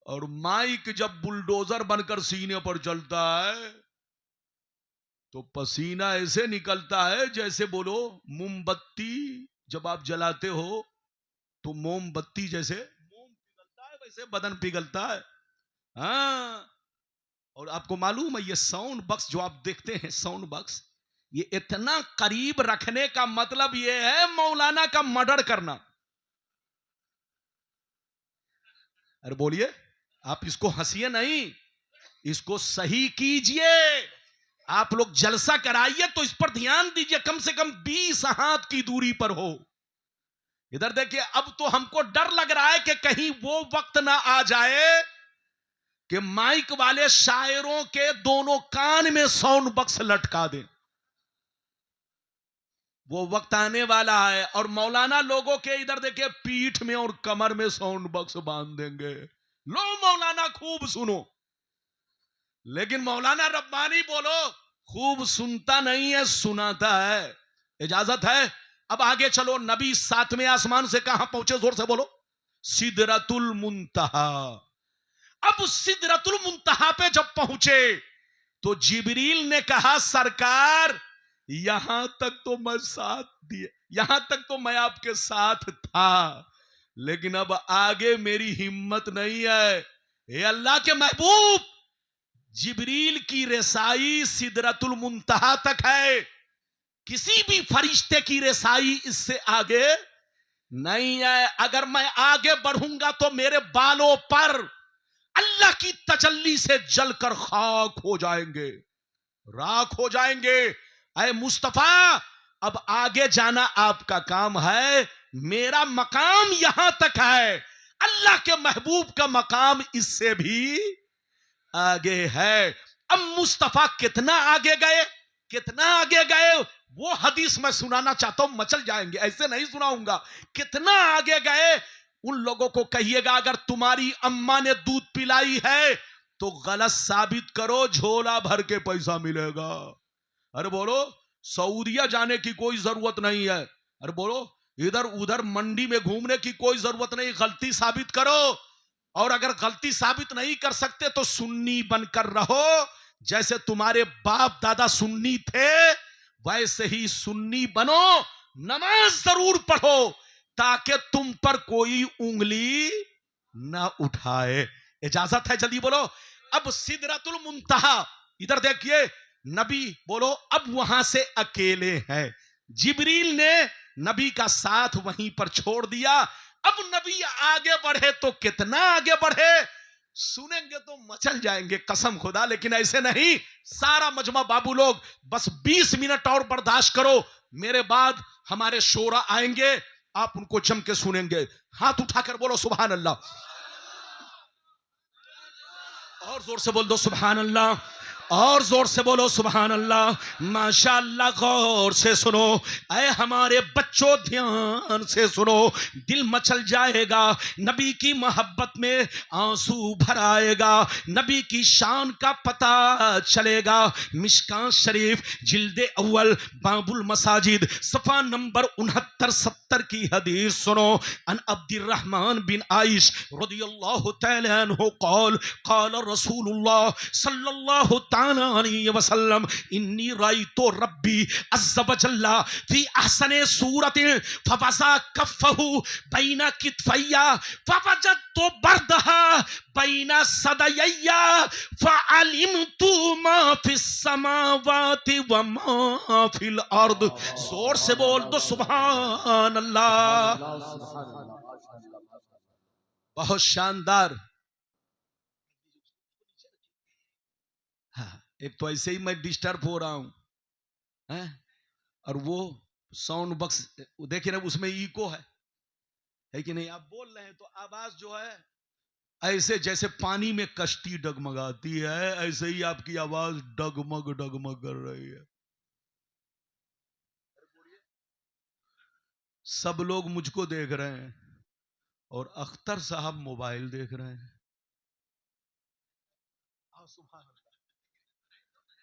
और माइक जब बुलडोजर बनकर सीने पर चलता है तो पसीना ऐसे निकलता है जैसे बोलो मोमबत्ती जब आप जलाते हो तो मोमबत्ती जैसे मोम पिघलता है, वैसे बदन पिघलता है। हाँ। और आपको मालूम है, ये साउंड बक्स जो आप देखते हैं, साउंड बक्स, ये इतना करीब रखने का मतलब ये है मौलाना का मर्डर करना। अरे बोलिए, आप इसको हंसिए नहीं, इसको सही कीजिए। आप लोग जलसा कराइए तो इस पर ध्यान दीजिए, कम से कम 20 हाथ की दूरी पर हो। इधर देखिए, अब तो हमको डर लग रहा है कि कहीं वो वक्त ना आ जाए कि माइक वाले शायरों के दोनों कान में साउंड बक्स लटका दें। वो वक्त आने वाला है और मौलाना लोगों के इधर देखिए पीठ में और कमर में साउंड बक्स बांध देंगे। लो मौलाना खूब सुनो। लेकिन मौलाना रब्बानी बोलो, खूब सुनता नहीं है, सुनाता है। इजाजत है। अब आगे चलो, नबी 7वें आसमान से कहां पहुंचे, जोर से बोलो। सिदरतुल मुंतहा। अब सिदरतुल मुंतहा पे जब पहुंचे तो जिब्रील ने कहा, सरकार यहां तक तो मैं साथ दिए, यहां तक तो मैं आपके साथ था, लेकिन अब आगे मेरी हिम्मत नहीं है। हे अल्लाह के महबूब, जिब्रील की रसाई सिदरतुल मुंतहा तक है, किसी भी फरिश्ते की रसाई इससे आगे नहीं है। अगर मैं आगे बढ़ूंगा तो मेरे बालों पर अल्लाह की तजल्ली से जलकर खाक हो जाएंगे, राख हो जाएंगे। अय मुस्तफा, अब आगे जाना आपका काम है, मेरा मकाम यहां तक है, अल्लाह के महबूब का मकाम इससे भी आगे है। अब मुस्तफा कितना आगे गए, कितना आगे गए, वो हदीस मैं सुनाना चाहता हूं, मचल जाएंगे, ऐसे नहीं सुनाऊंगा। कितना आगे गए, उन लोगों को कहिएगा अगर तुम्हारी अम्मा ने दूध पिलाई है तो गलत साबित करो, झोला भर के पैसा मिलेगा। अरे बोलो, सऊदिया जाने की कोई जरूरत नहीं है। अरे बोलो, इधर उधर मंडी में घूमने की कोई जरूरत नहीं, गलती साबित करो। और अगर गलती साबित नहीं कर सकते तो सुन्नी बनकर रहो, जैसे तुम्हारे बाप दादा सुन्नी थे वैसे ही सुन्नी बनो, नमाज जरूर पढ़ो ताकि तुम पर कोई उंगली ना उठाए। इजाजत है, जल्दी बोलो। अब सिदरतुल मुंतहा, इधर देखिए, नबी बोलो अब वहां से अकेले हैं। जिब्रील ने नबी का साथ वहीं पर छोड़ दिया। अब नबी आगे बढ़े तो कितना आगे बढ़े, सुनेंगे तो मचल जाएंगे कसम खुदा, लेकिन ऐसे नहीं। सारा मजमा बाबू लोग बस 20 मिनट और बर्दाश्त करो, मेरे बाद हमारे शोरा आएंगे, आप उनको जम के सुनेंगे। हाथ उठाकर बोलो सुभान अल्लाह, और जोर से बोल दो सुभान अल्लाह, और जोर से बोलो सुभान अल्लाह। माशाअल्लाह, गौर से सुनो, ऐ हमारे बच्चों ध्यान से सुनो, दिल मचल जाएगा, नबी की मोहब्बत में आंसू भर आएगा, नबी की शान का पता चलेगा। मिशकात शरीफ जिल्दे अव्वल बाबुल मसाजिद सफा नंबर 69-70 की हदीस सुनो। अन अब्दुर्रहमान बिन आइश रदियल्लाहु तआला अन्हु क़ाल क़ाल रसूलुल्लाह सल्लल्लाहु तआला अलैहि वसल्लम इन्नी रायतु रब्बी अज़्ज़ व जल्ला फी अहसनि सूरतिन फवज़ा कफ़्फ़हु बैना कितफ़ैया फवजदतु बर्दहा बैना सदयैया फ़अलिमतु मा फ़िस समावाति व मा फ़िल अर्द। जोर से बोल दो सुभान अल्लाह। बहुत शानदार। हाँ, एक तो ऐसे ही मैं डिस्टर्ब हो रहा हूं है, और वो साउंड बॉक्स देखिए ना, उसमें इको है कि नहीं? आप बोल रहे हैं तो आवाज जो है ऐसे जैसे पानी में कश्ती डगमगाती है, ऐसे ही आपकी आवाज डगमग डगमग कर रही है। सब लोग मुझको देख रहे हैं और अख्तर साहब मोबाइल देख रहे हैं।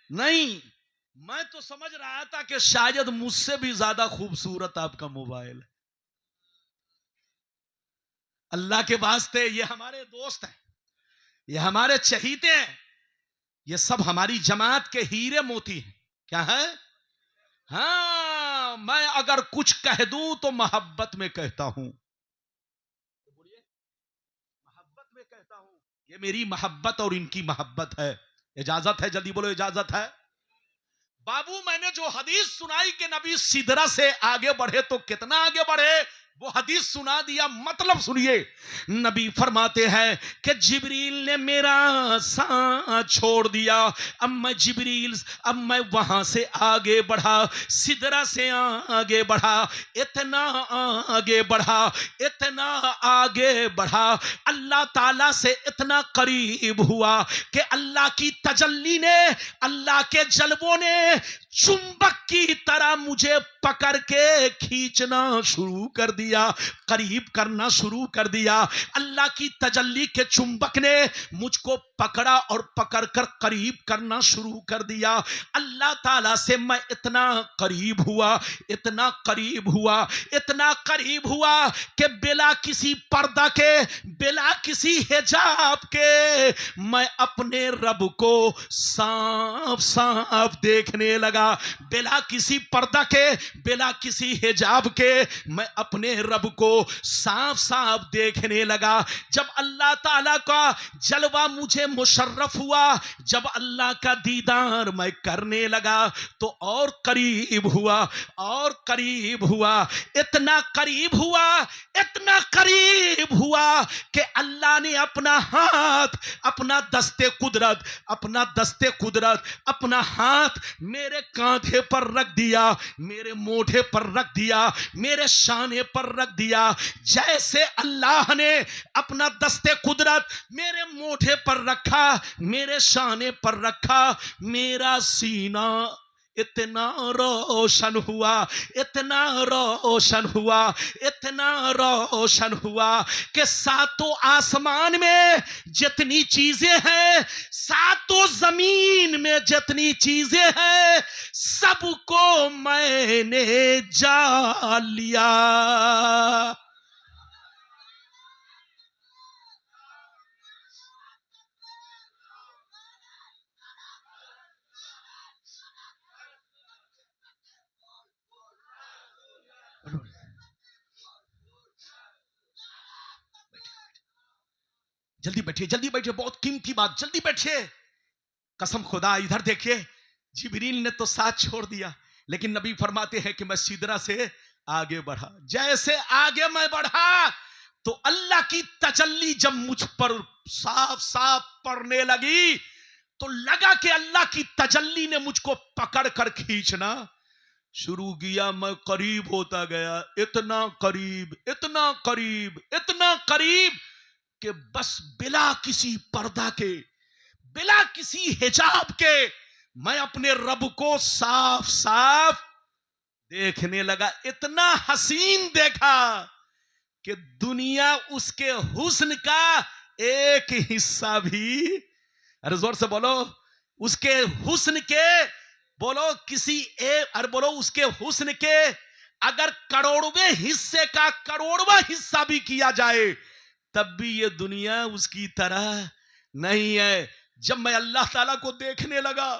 नहीं, मैं तो समझ रहा था कि शायद मुझसे भी ज्यादा खूबसूरत आपका मोबाइल है। अल्लाह के वास्ते ये हमारे दोस्त हैं, ये हमारे चहीते हैं, ये सब हमारी जमात के हीरे मोती हैं। क्या है? हाँ, मैं अगर कुछ कह दूं तो मोहब्बत में कहता हूं। बोलिए, मोहब्बत में कहता हूं। ये मेरी मोहब्बत और इनकी मोहब्बत है। इजाजत है? जल्दी बोलो, इजाजत है? बाबू, मैंने जो हदीस सुनाई कि नबी सिदरा से आगे बढ़े, तो कितना आगे बढ़े वो हदीस सुना दिया। मतलब सुनिए, नबी फरमाते हैं कि जिब्रील ने मेरा सांस छोड़ दिया। अब मैं वहां से आगे बढ़ा, सिदरा से आगे बढ़ा, इतना आगे बढ़ा, इतना आगे बढ़ा, अल्लाह ताला से इतना करीब हुआ कि अल्लाह की तजल्ली ने, अल्लाह के जलवों ने चुंबक की तरह मुझे पकड़ के खींचना शुरू कर दिया, करीब करना शुरू कर दिया। अल्लाह की तजल्ली के चुंबक ने मुझको पकड़ा और पकड़कर करीब करना शुरू कर दिया। अल्लाह ताला से मैं इतना करीब हुआ, इतना करीब हुआ, इतना करीब हुआ कि बिला किसी पर्दा के, बिला किसी हिजाब के मैं अपने रब को साफ साफ देखने लगा। बिला किसी पर्दा के, बिला किसी हिजाब के मैं अपने रब को साफ साफ देखने लगा। जब अल्लाह ताला का जलवा मुझे मुशर्रफ हुआ, जब अल्लाह का दीदार मैं करने लगा, तो और करीब हुआ, और करीब हुआ, इतना करीब हुआ, इतना करीब हुआ कि अल्लाह ने अपना हाथ, अपना दस्ते कुदरत, अपना दस्ते कुदरत, अपना हाथ मेरे कांधे पर रख दिया, मेरे मोढे पर रख दिया, मेरे शाने पर रख दिया। जैसे अल्लाह ने अपना दस्ते कुदरत मेरे मोढे पर रखा, मेरे शाने पर रखा, मेरा सीना इतना रोशन हुआ, इतना रोशन हुआ, इतना रोशन हुआ कि सातों आसमान में जितनी चीजें हैं, सातों जमीन में जितनी चीजें हैं, सबको मैंने जान लिया। जल्दी बैठिए, जल्दी बैठिए, बहुत कीमती बात, जल्दी बैठिए। कसम खुदा, इधर देखिए, जिब्रील ने तो साथ छोड़ दिया, लेकिन नबी फरमाते हैं कि मैं सिदरा से आगे बढ़ा। जैसे आगे मैं बढ़ा तो अल्लाह की तजल्ली जब मुझ पर साफ साफ पड़ने लगी, तो लगा कि अल्लाह की तजल्ली ने मुझको पकड़ कर खींचना शुरू किया। मैं करीब होता गया, इतना करीब, इतना करीब, इतना करीब कि बस बिला किसी पर्दा के, बिला किसी हिजाब के मैं अपने रब को साफ साफ देखने लगा। इतना हसीन देखा कि दुनिया उसके हुस्न का एक हिस्सा भी, अरे जोर से बोलो, उसके हुस्न के, बोलो किसी अरे बोलो, उसके हुस्न के अगर करोड़वें हिस्से का करोड़वां हिस्सा भी किया जाए, तब भी ये दुनिया उसकी तरह नहीं है। जब मैं अल्लाह ताला को देखने लगा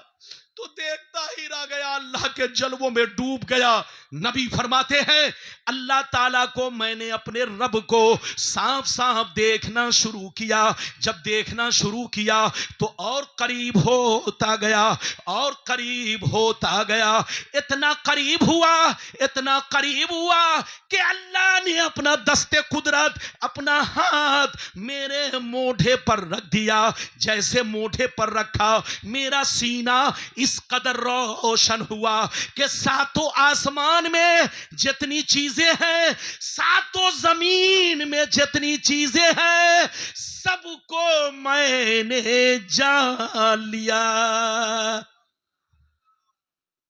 तो देखता ही रह गया, अल्लाह के जलवों में डूब गया। नबी फरमाते हैं अल्लाह ताला को मैंने अपने रब को साफ साफ देखना शुरू किया। जब देखना शुरू किया तो और करीब होता गया और करीब होता गया। इतना करीब हुआ, इतना करीब हुआ कि अल्लाह ने अपना दस्ते कुदरत, अपना हाथ मेरे मोढे पर रख दिया। जैसे मोढे पर रखा मेरा सीना इस कदर रोशन हुआ कि सातों आसमान में जितनी चीजें हैं, सातों जमीन में जितनी चीजें हैं, सबको मैंने जान लिया।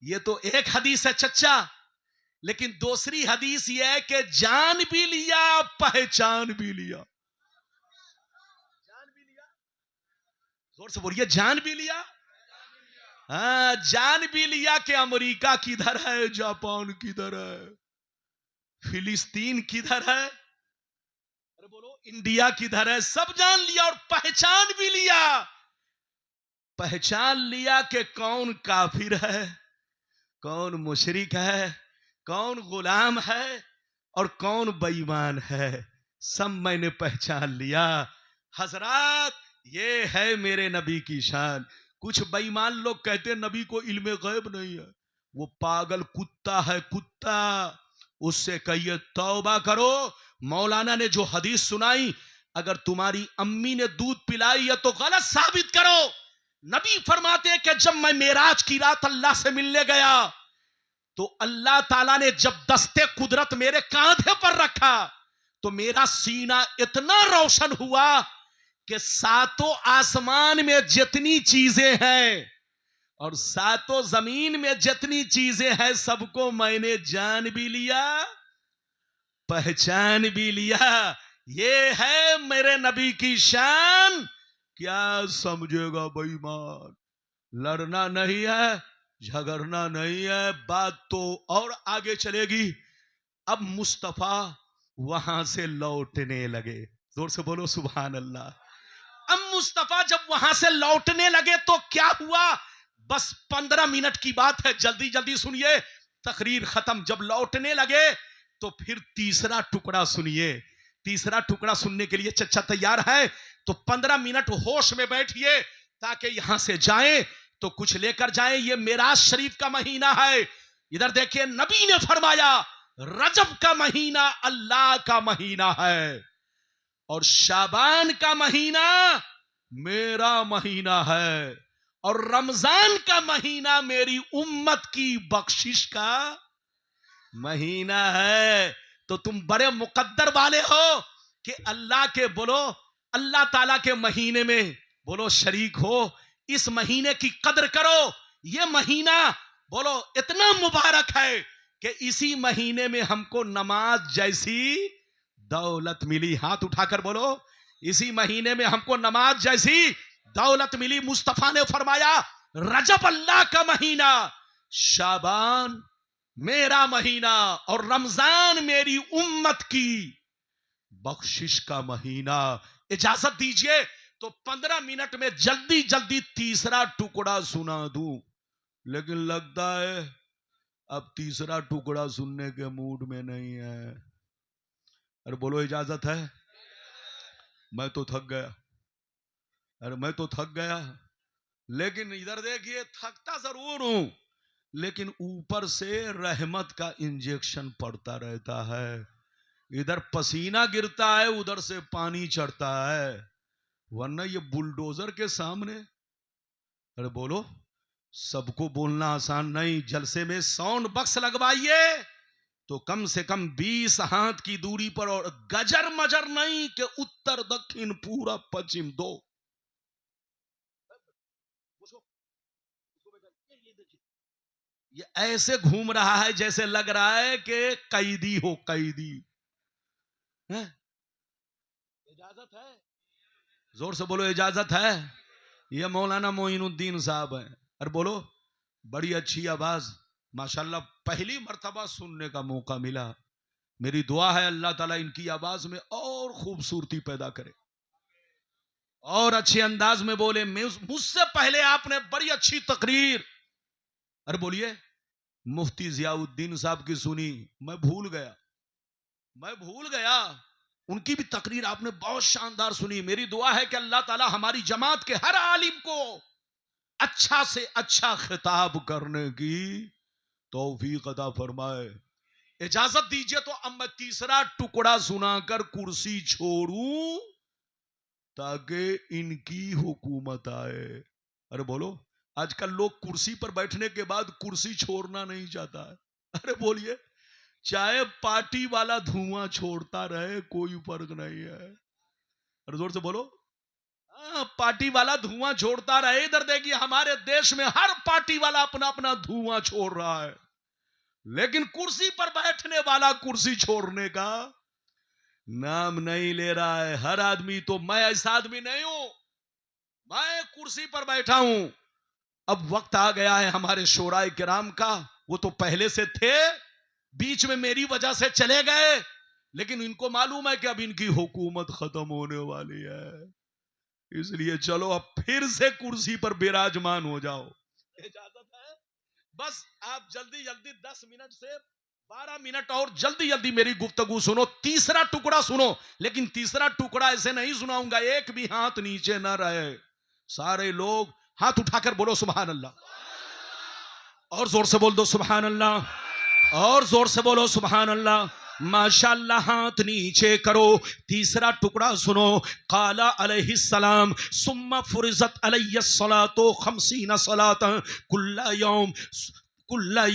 ये तो एक हदीस है चच्चा, लेकिन दूसरी हदीस यह है कि जान भी लिया, पहचान भी लिया। जान भी लिया, जोर से बोलिए, जान भी लिया। हाँ, जान भी लिया कि अमेरिका किधर है, जापान किधर है, फिलिस्तीन किधर है, अरे बोलो इंडिया किधर है, सब जान लिया। और पहचान भी लिया, पहचान लिया कि कौन काफिर है, कौन मुशरिक है, कौन गुलाम है और कौन बेईमान है, सब मैंने पहचान लिया। हजरात, ये है मेरे नबी की शान। कुछ बेईमान लोग कहते हैं नबी को इल्मे गैब नहीं है, वो पागल कुत्ता है, कुत्ता। उससे कहिए तौबा करो। मौलाना ने जो हदीस सुनाई, अगर तुम्हारी अम्मी ने दूध पिलाई है तो गलत साबित करो। नबी फरमाते हैं कि जब मैं मेराज की रात अल्लाह से मिलने गया तो अल्लाह ताला ने जब दस्ते कुदरत मेरे कांधे पर रखा तो मेरा सीना इतना रोशन हुआ कि सातों आसमान में जितनी चीजें हैं और सातों जमीन में जितनी चीजें हैं, सबको मैंने जान भी लिया, पहचान भी लिया। ये है मेरे नबी की शान। क्या समझेगा बेईमान? लड़ना नहीं है, झगड़ना नहीं है, बात तो और आगे चलेगी। अब मुस्तफा वहां से लौटने लगे, जोर से बोलो सुभान अल्लाह। अब मुस्तफा जब वहां से लौटने लगे तो क्या हुआ? बस 15 मिनट की बात है, जल्दी जल्दी सुनिए, तकरीर खत्म। जब लौटने लगे तो फिर तीसरा टुकड़ा सुनिए। तीसरा टुकड़ा सुनने के लिए चच्चा तैयार है तो 15 मिनट होश में बैठिए ताकि यहां से जाएं तो कुछ लेकर जाएं। ये मेराज शरीफ का महीना है। इधर देखिए, नबी ने फरमाया रजब का महीना अल्लाह का महीना है और शाबान का महीना मेरा महीना है और रमजान का महीना मेरी उम्मत की बख्शिश का महीना है। तो तुम बड़े मुकद्दर वाले हो कि अल्लाह के बोलो, अल्लाह ताला के महीने में बोलो शरीक हो। इस महीने की कदर करो। ये महीना बोलो इतना मुबारक है कि इसी महीने में हमको नमाज जैसी दौलत मिली। हाथ उठाकर बोलो, इसी महीने में हमको नमाज जैसी दौलत मिली। मुस्तफा ने फरमाया रजब अल्लाह का महीना, शाबान मेरा महीना और रमजान मेरी उम्मत की बख्शिश का महीना। इजाजत दीजिए तो 15 मिनट में जल्दी जल्दी तीसरा टुकड़ा सुना दूं, लेकिन लगता है अब तीसरा टुकड़ा सुनने के मूड में नहीं है। अरे बोलो इजाजत है? मैं तो थक गया, अरे मैं तो थक गया। लेकिन इधर देखिए, थकता जरूर हूं लेकिन ऊपर से रहमत का इंजेक्शन पड़ता रहता है। इधर पसीना गिरता है, उधर से पानी चढ़ता है, वरना ये बुलडोजर के सामने, अरे बोलो, सबको बोलना आसान नहीं। जलसे में साउंड बक्स लगवाइए तो कम से कम 20 हाथ की दूरी पर, और गजर मजर नहीं कि उत्तर दक्षिण पूरब पश्चिम दो। ये ऐसे घूम रहा है जैसे लग रहा है कि कैदी हो, कैदी है। इजाजत है? जोर से बोलो इजाजत है। ये मौलाना मोइनुद्दीन साहब हैं। अरे बोलो, बड़ी अच्छी आवाज माशाल्लाह, पहली मर्तबा सुनने का मौका मिला। मेरी दुआ है अल्लाह ताला इनकी आवाज में और खूबसूरती पैदा करे और अच्छे अंदाज में बोले। मुझसे पहले आपने बड़ी अच्छी तकरीर, अरे बोलिए, मुफ्ती जियाउद्दीन साहब की सुनी, मैं भूल गया। उनकी भी तकरीर आपने बहुत शानदार सुनी। मेरी दुआ है कि अल्लाह ताला हमारी जमात के हर आलिम को अच्छा से अच्छा खिताब करने की तौफीक अता फरमाए। इजाजत दीजिए तो अब मैं तीसरा टुकड़ा सुनाकर कुर्सी छोड़ूं ताकि इनकी हुकूमत आए। अरे बोलो, आजकल लोग कुर्सी पर बैठने के बाद कुर्सी छोड़ना नहीं चाहता है। अरे बोलिए, चाहे पार्टी वाला धुआं छोड़ता रहे कोई फर्क नहीं है। अरे जोर से बोलो। हाँ, पार्टी वाला धुआं छोड़ता रहे। इधर देखिए, हमारे देश में हर पार्टी वाला अपना अपना धुआं छोड़ रहा है, लेकिन कुर्सी पर बैठने वाला कुर्सी छोड़ने का नाम नहीं ले रहा है। हर आदमी, तो मैं ऐसा आदमी नहीं हूं, मैं कुर्सी पर बैठा हूं। अब वक्त आ गया है हमारे शोराए किराम का। वो तो पहले से थे, बीच में मेरी वजह से चले गए, लेकिन इनको मालूम है कि अब इनकी हुकूमत खत्म होने वाली है, इसलिए चलो अब फिर से कुर्सी पर विराजमान हो जाओ। इजाजत है? बस आप जल्दी जल्दी 10 मिनट से 12 मिनट और जल्दी जल्दी मेरी गुफ्तगू सुनो। तीसरा टुकड़ा सुनो, लेकिन तीसरा टुकड़ा ऐसे नहीं सुनाऊंगा एक भी हाथ नीचे ना रहे। सारे लोग हाथ उठाकर बोलो सुभान अल्लाह, और जोर से बोल दो सुभान अल्लाह, और जोर से बोलो सुभान अल्लाह। माशाअल्लाह, हाथ नीचे करो। तीसरा टुकड़ा सुनो। काला अलैहिस्सलाम सुम्मा फुरिज़त अलैहिस्सलातो 50 सलातन कुल्ला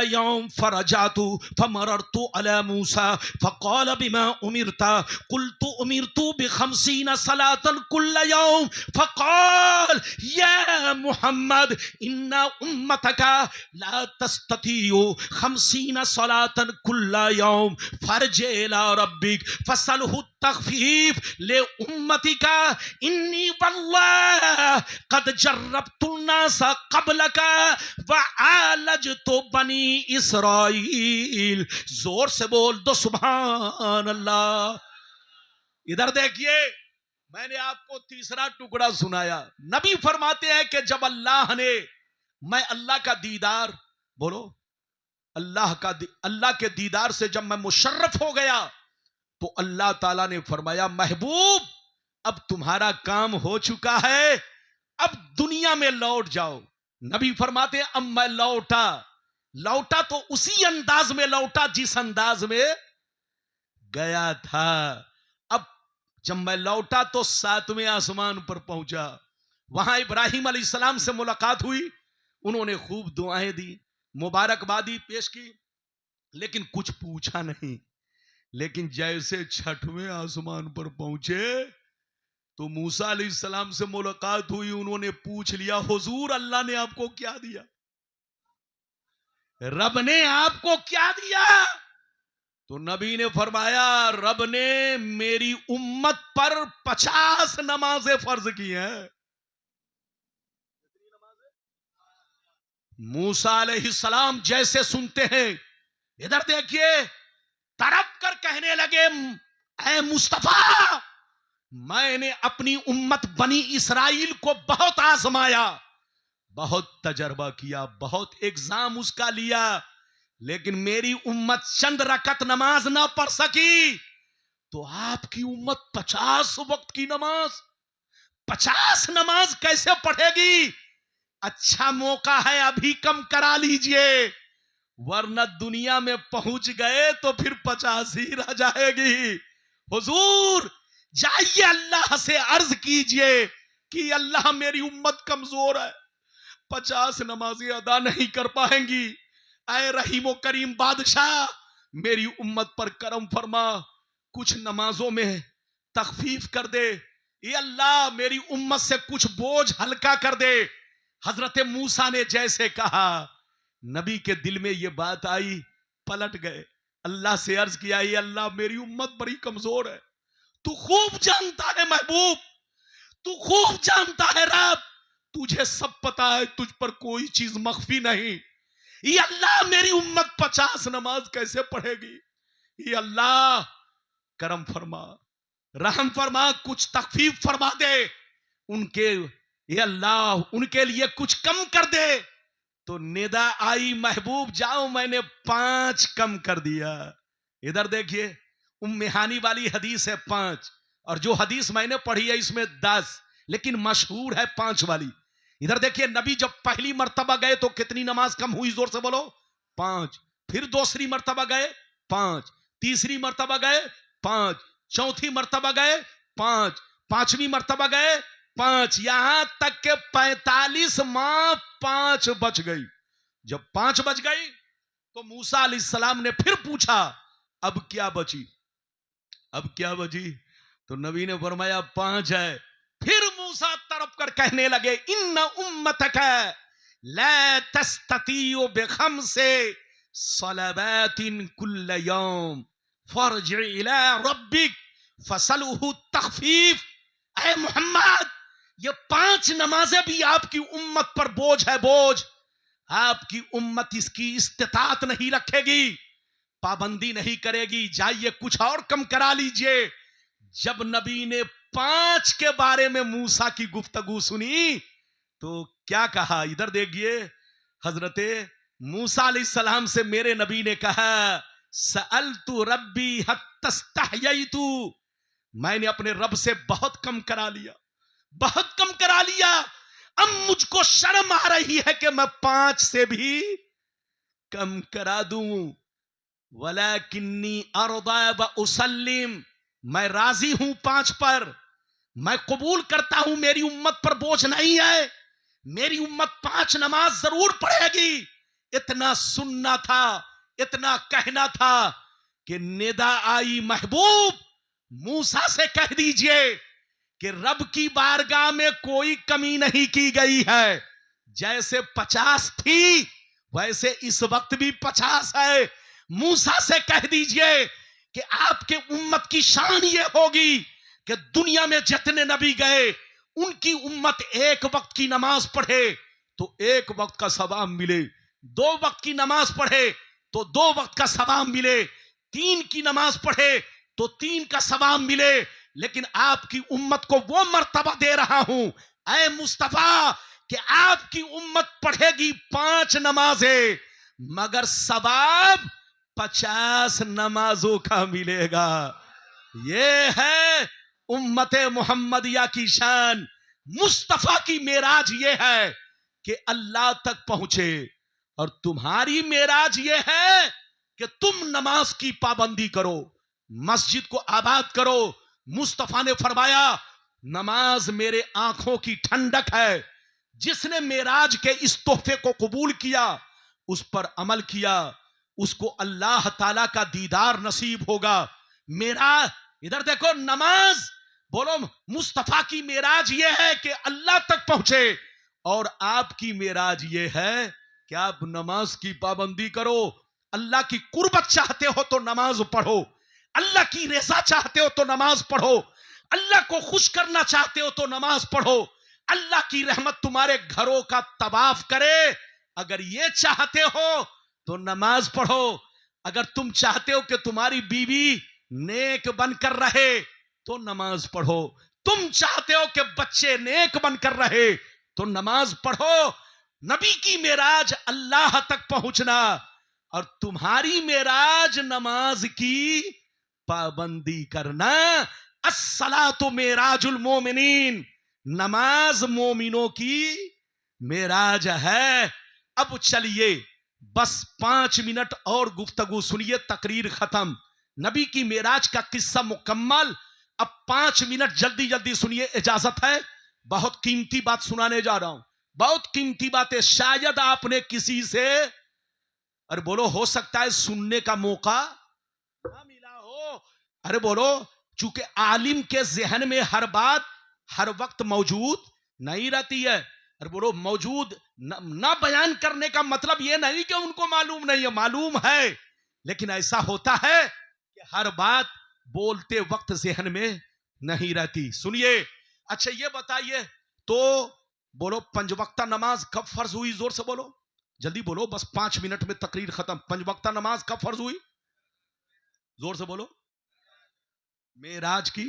यौम फरजातु फमररतु अला मूसा फक़ाल बिमा उमिरता कुल्तु उमिरतु बि50 सलातन कुल्ला यौम फक़ाल या मुहम्मद इन्ना उम्मतका ला तस्ततियु 50 सलातन कुल्ला यौम फरजे इला रब्बिक फसलहु तखफीफ ले उम्मतिका इन्नी वल्लाह कद जर्रबतु नास क़ब्लका व आलजतु बनी इसराइल। जोर से बोल दो सुभान अल्लाह। इधर देखिए, मैंने आपको तीसरा टुकड़ा सुनाया। नबी फरमाते हैं कि जब मैं अल्लाह का दीदार, बोलो अल्लाह के दीदार से जब मैं मुशर्रफ हो गया, तो अल्लाह ताला ने फरमाया महबूब अब तुम्हारा काम हो चुका है, अब दुनिया में लौट जाओ। नबी फरमाते हैं अब मैं लौटा तो उसी अंदाज में लौटा जिस अंदाज में गया था। अब जब मैं लौटा तो 7वें आसमान पर पहुंचा, वहां इब्राहिम अलैहिस्सलाम से मुलाकात हुई। उन्होंने खूब दुआएं दी, मुबारकबादी पेश की, लेकिन कुछ पूछा नहीं। लेकिन जैसे 6वें आसमान पर पहुंचे तो मूसा अलैहिस्सलाम से मुलाकात हुई। उन्होंने पूछ लिया, हुजूर अल्लाह ने आपको क्या दिया, रब ने आपको क्या दिया? तो नबी ने फरमाया रब ने मेरी उम्मत पर 50 नमाजें फर्ज की हैं। मूसा अलैहिस्सलाम जैसे सुनते हैं, इधर देखिए, तड़प कर कहने लगे, ऐ मुस्तफा मैंने अपनी उम्मत बनी इसराइल को बहुत आजमाया, बहुत तजर्बा किया, बहुत एग्जाम उसका लिया, लेकिन मेरी उम्मत चंद रकत नमाज ना पढ़ सकी। तो आपकी उम्मत 50 वक्त की नमाज, 50 नमाज कैसे पढ़ेगी? अच्छा मौका है, अभी कम करा लीजिए, वरना दुनिया में पहुंच गए तो फिर 50 ही रह जाएगी। हुजूर जाइए अल्लाह से अर्ज कीजिए कि अल्लाह मेरी उम्मत कमजोर है, 50 नमाजें अदा नहीं कर पाएंगी। ऐ रहीम करीम बादशाह मेरी उम्मत पर करम फरमा, कुछ नमाजों में तखफीफ कर दे। ये अल्लाह मेरी उम्मत से कुछ बोझ हल्का कर दे। हजरत मूसा ने जैसे कहा, नबी के दिल में ये बात आई, पलट गए, अल्लाह से अर्ज किया, ये अल्लाह मेरी उम्मत बड़ी कमजोर है, तू खूब जानता है महबूब, तू खूब जानता है रब, तुझे सब पता है, तुझ पर कोई चीज मख्फी नहीं। ये अल्लाह मेरी उम्मत 50 नमाज कैसे पढ़ेगी? ये अल्लाह करम फरमा, रहम फरमा, कुछ तखफीफ फरमा दे उनके, ये अल्लाह उनके लिए कुछ कम कर दे। तो निदा आई महबूब जाओ, मैंने 5 कम कर दिया। इधर देखिए, उम्मेहानी वाली हदीस है 5, और जो हदीस मैंने पढ़ी है इसमें 10, लेकिन मशहूर है 5 वाली। इधर देखिए, नबी जब पहली मर्तबा गए तो कितनी नमाज कम हुई, जोर से बोलो, 5। फिर दूसरी मर्तबा गए 5, तीसरी मर्तबा गए 5, चौथी मर्तबा गए 5, पांचवी मर्तबा गए 5, यहां तक के 45 माह 5 बच गई। जब 5 बच गई तो मूसा अलैहिस्सलाम ने फिर पूछा, अब क्या बची, अब क्या बची? तो नबी ने फरमाया 5 है। फिर मूसा तरफ कर कहने लगे, इन्ना उम्मतक ला तस्ततियु बिखमसे सलवातिन कुल्ल यौम फरजि इला रब्बिक फसलहु तखफीफ। ऐ मोहम्मद, ये 5 नमाजें भी आपकी उम्मत पर बोझ है, बोझ। आपकी उम्मत इसकी इस्तिताअत नहीं रखेगी, पाबंदी नहीं करेगी, जाइए कुछ और कम करा लीजिए। जब नबी ने 5 के बारे में मूसा की गुफ्तगू सुनी तो क्या कहा, इधर देखिए। हजरते मूसा अलैहिस्सलाम से मेरे नबी ने कहा, सअलतु रब्बी हत्तस्तहयैतु, मैंने अपने रब से बहुत कम करा लिया, बहुत कम करा लिया। अब मुझको शर्म आ रही है कि मैं 5 से भी कम करा दूं। वलाकिन्नी अर्दा व उसल्लिम, मैं राजी हूं 5 पर, मैं कबूल करता हूं, मेरी उम्मत पर बोझ नहीं है, मेरी उम्मत 5 नमाज जरूर पढ़ेगी। इतना सुनना था, इतना कहना था कि निदा आई महबूब, मूसा से कह दीजिए कि रब की बारगाह में कोई कमी नहीं की गई है। जैसे 50 थी वैसे इस वक्त भी 50 है। मूसा से कह दीजिए कि आपके उम्मत की शान ये होगी कि दुनिया में जितने नबी गए उनकी उम्मत एक वक्त की नमाज पढ़े तो एक वक्त का सवाब मिले, 2 वक्त की नमाज पढ़े तो 2 वक्त का सवाब मिले, 3 की नमाज पढ़े तो 3 का सवाब मिले। लेकिन आपकी उम्मत को वो मर्तबा दे रहा हूं, ऐ मुस्तफा, कि आपकी उम्मत पढ़ेगी 5 नमाजें मगर सवाब 50 नमाजों का मिलेगा। ये है उम्मत मोहम्मदिया की शान। मुस्तफा की मेराज ये है कि अल्लाह तक पहुंचे, और तुम्हारी मेराज ये है कि तुम नमाज की पाबंदी करो, मस्जिद को आबाद करो। मुस्तफा ने फरमाया, नमाज मेरे आंखों की ठंडक है। जिसने मेराज के इस तोहफे को कबूल किया, उस पर अमल किया, उसको अल्लाह ताला का दीदार नसीब होगा। मेरा इधर देखो, नमाज बोलो, मुस्तफा की मेराज ये है कि अल्लाह तक पहुंचे, और आपकी मेराज ये है कि आप नमाज की पाबंदी करो। अल्लाह की कुर्बत चाहते हो तो नमाज पढ़ो, अल्लाह की रज़ा चाहते हो तो नमाज पढ़ो, अल्लाह को खुश करना चाहते हो तो नमाज पढ़ो, अल्लाह की रहमत तुम्हारे घरों का तवाफ करे, अगर ये चाहते हो तो नमाज पढ़ो। अगर तुम चाहते हो कि तुम्हारी बीवी नेक बनकर रहे तो नमाज पढ़ो, तुम चाहते हो कि बच्चे नेक बनकर रहे तो नमाज पढ़ो। नबी की मेराज अल्लाह तक पहुंचना, और तुम्हारी मेराज नमाज की पाबंदी करना। अस्सलातु मेराजुल मोमिनीन, नमाज मोमिनों की मेराज है। अब चलिए बस 5 मिनट और गुफ्तगू सुनिए, तकरीर खत्म। नबी की मेराज का किस्सा मुकम्मल। अब 5 मिनट जल्दी जल्दी सुनिए, इजाजत है। बहुत कीमती बात सुनाने जा रहा हूं, बहुत कीमती बातें। शायद आपने किसी से, अरे बोलो, हो सकता है सुनने का मौका ना मिला हो। अरे बोलो, चूंकि आलिम के जहन में हर बात हर वक्त मौजूद नहीं रहती है। अरे बोलो, मौजूद ना बयान करने का मतलब यह नहीं कि उनको मालूम नहीं है, मालूम है, लेकिन ऐसा होता है कि हर बात बोलते वक्त जहन में नहीं रहती। सुनिए, अच्छा ये बताइए तो, बोलो, 5 वक्ता नमाज कब फर्ज हुई? जोर से बोलो, जल्दी बोलो, बस 5 मिनट में तकरीर खत्म। 5 वक्ता नमाज कब फर्ज हुई? जोर से बोलो। मेराज की,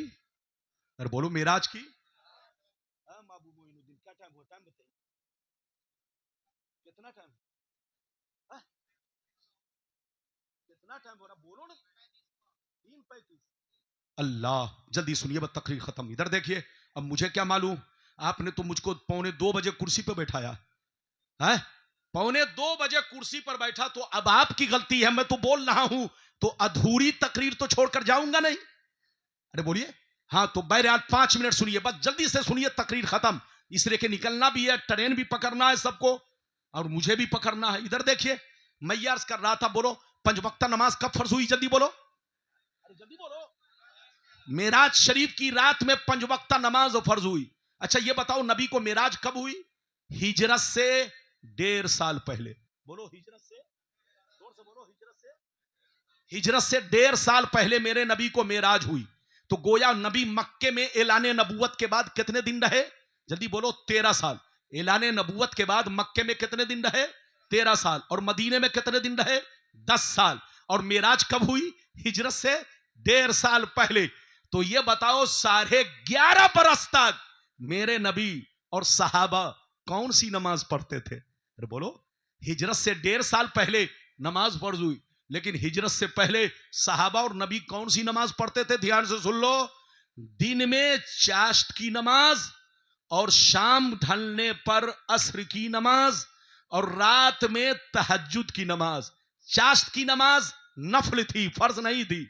अरे बोलो, मेराज की। हाँ बाबू मोइनुद्दीन, क्या टाइम हुआ? टाइम बताइए, कितना टाइम? कितना टाइम हो रहा, बोलो ना। 3:35। अल्लाह, जल्दी सुनिए, बस तकरीर खत्म। इधर देखिए, अब मुझे क्या मालूम, आपने तो मुझको 1:45 कुर्सी पे बैठाया है। 1:45 कुर्सी पर बैठा तो अब आपकी गलती है, मैं तो बोल रहा हूं, तो अधूरी तकरीर तो छोड़कर जाऊंगा नहीं। अरे बोलिए। हाँ तो बहरहाल 5 मिनट सुनिए, बस जल्दी से सुनिए, तकरीर खत्म। इसलिए कि निकलना भी है, ट्रेन भी पकड़ना है सबको, और मुझे भी पकड़ना है। इधर देखिए, मैं ये अर्ज कर रहा था, बोलो 5 वक्ता नमाज कब फर्ज हुई, जल्दी बोलो। अरे जल्दी बोलो। मेराज शरीफ की रात में 5 वक्ता नमाज फर्ज हुई। अच्छा ये बताओ, नबी को मेराज कब हुई? हिजरत से 1.5 साल पहले। बोलो हिजरत से, जोर से बोलो, हिजरत से 1.5 साल पहले मेरे नबी को मेराज हुई। तो गोया नबी मक्के में ऐलान नबूवत के बाद कितने दिन रहे, जल्दी बोलो, 13 साल। ऐलान नबूवत के बाद मक्के में कितने दिन रहे, 13 साल। और मदीने में कितने दिन रहे, 10 साल। और मेराज कब हुई, हिजरत से 1.5 साल पहले। तो ये बताओ, 11.5 बरस तक मेरे नबी और सहाबा कौन सी नमाज पढ़ते थे? अरे बोलो, हिजरत से 1.5 साल पहले नमाज फर्ज हुई, लेकिन हिजरत से पहले सहाबा और नबी कौन सी नमाज पढ़ते थे? ध्यान से सुन लो। दिन में चाश्त की नमाज, और शाम ढलने पर असर की नमाज, और रात में तहज्जुद की नमाज। चाश्त की नमाज नफल थी, फर्ज नहीं थी।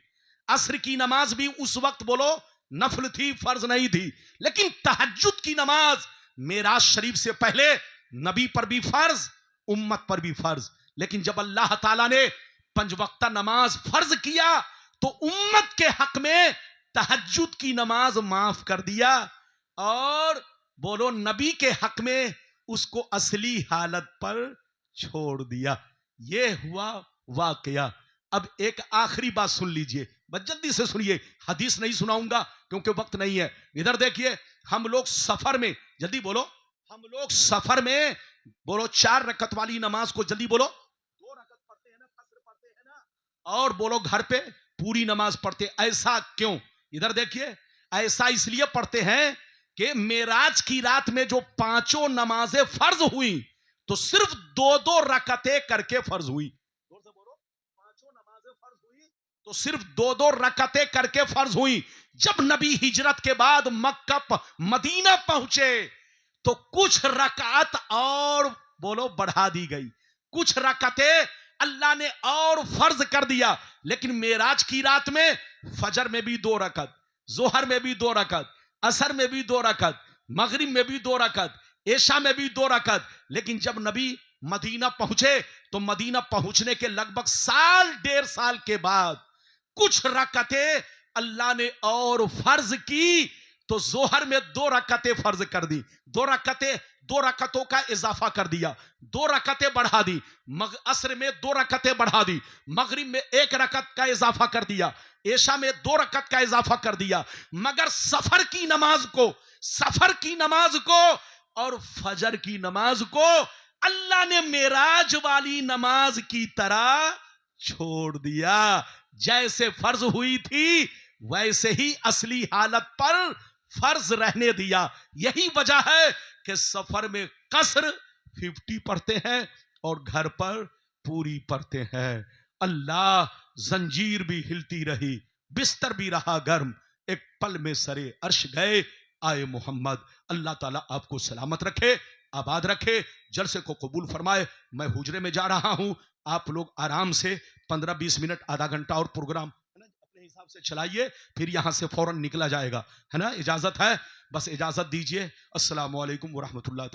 असर की नमाज भी उस वक्त बोलो नफल थी, फर्ज नहीं थी। लेकिन तहज्जुद की नमाज मेराज शरीफ से पहले नबी पर भी फर्ज, उम्मत पर भी फर्ज। लेकिन जब अल्लाह ताला ने 5 वक्ता नमाज फर्ज किया, तो उम्मत के हक में तहज्जुद की नमाज माफ कर दिया, और बोलो नबी के हक में उसको असली हालत पर छोड़ दिया। यह हुआ वाकया। अब एक आखिरी बात सुन लीजिए, बस जल्दी से सुनिए, हदीस नहीं सुनाऊंगा क्योंकि वक्त नहीं है। इधर देखिए, हम लोग सफर में, जल्दी बोलो, हम लोग सफर में बोलो 4 रकत वाली नमाज को, जल्दी बोलो, 2 रकत पढ़ते हैं ना, फज्र पढ़ते हैं ना, और बोलो घर पे पूरी नमाज पढ़ते। ऐसा क्यों? इधर देखिए, ऐसा इसलिए पढ़ते हैं कि मेराज की रात में जो 5 नमाजें फर्ज हुई, तो सिर्फ 2-2 रकतें करके फर्ज हुई। बोलो, 5 नमाजें फर्ज हुई तो सिर्फ 2-2 रकतें करके फर्ज हुई। जब नबी हिजरत के बाद मक्का मदीना पहुंचे, तो कुछ रकात और बोलो बढ़ा दी गई, कुछ रकतें अल्लाह ने और फर्ज कर दिया। लेकिन मेराज की रात में फजर में भी 2 रकत, जोहर में भी 2 रकत, असर में भी 2 रकत, मगरिब में भी 2 रकत, ऐशा में भी 2 रकत। लेकिन जब नबी मदीना पहुंचे, तो मदीना पहुंचने के लगभग 1.5 साल के बाद कुछ रकतें अल्लाह ने और फर्ज की, तो जोहर में 2 रकतें फर्ज कर दी, 2 रकतों का इजाफा कर दिया, 2 रकतें बढ़ा दी, असर में 2 रकतें बढ़ा दी, मगरिब में 1 रकत का इजाफा कर दिया, ऐशा में 2 रकत का इजाफा कर दिया। मगर सफर की नमाज को और फजर की नमाज को अल्लाह ने मेराज वाली नमाज की तरह छोड़ दिया। जैसे फर्ज हुई थी, वैसे ही असली हालत पर फर्ज रहने दिया। यही वजह है कि सफर में कसर 50 पढ़ते हैं और घर पर पूरी पढ़ते हैं। अल्लाह, जंजीर भी हिलती रही, बिस्तर भी रहा गर्म, एक पल में सरे अर्श गए आए मोहम्मद। अल्लाह ताला आपको सलामत रखे, आबाद रखे, जलसे को कबूल फरमाए। मैं हुजरे में जा रहा हूं, आप लोग आराम से 15-20 मिनट, आधा घंटा और प्रोग्राम अपने हिसाब से चलाइए, फिर यहां से फौरन निकला जाएगा, है ना। इजाजत है, बस इजाजत दीजिए। अस्सलामु अलैकुम व रहमतुल्लाह।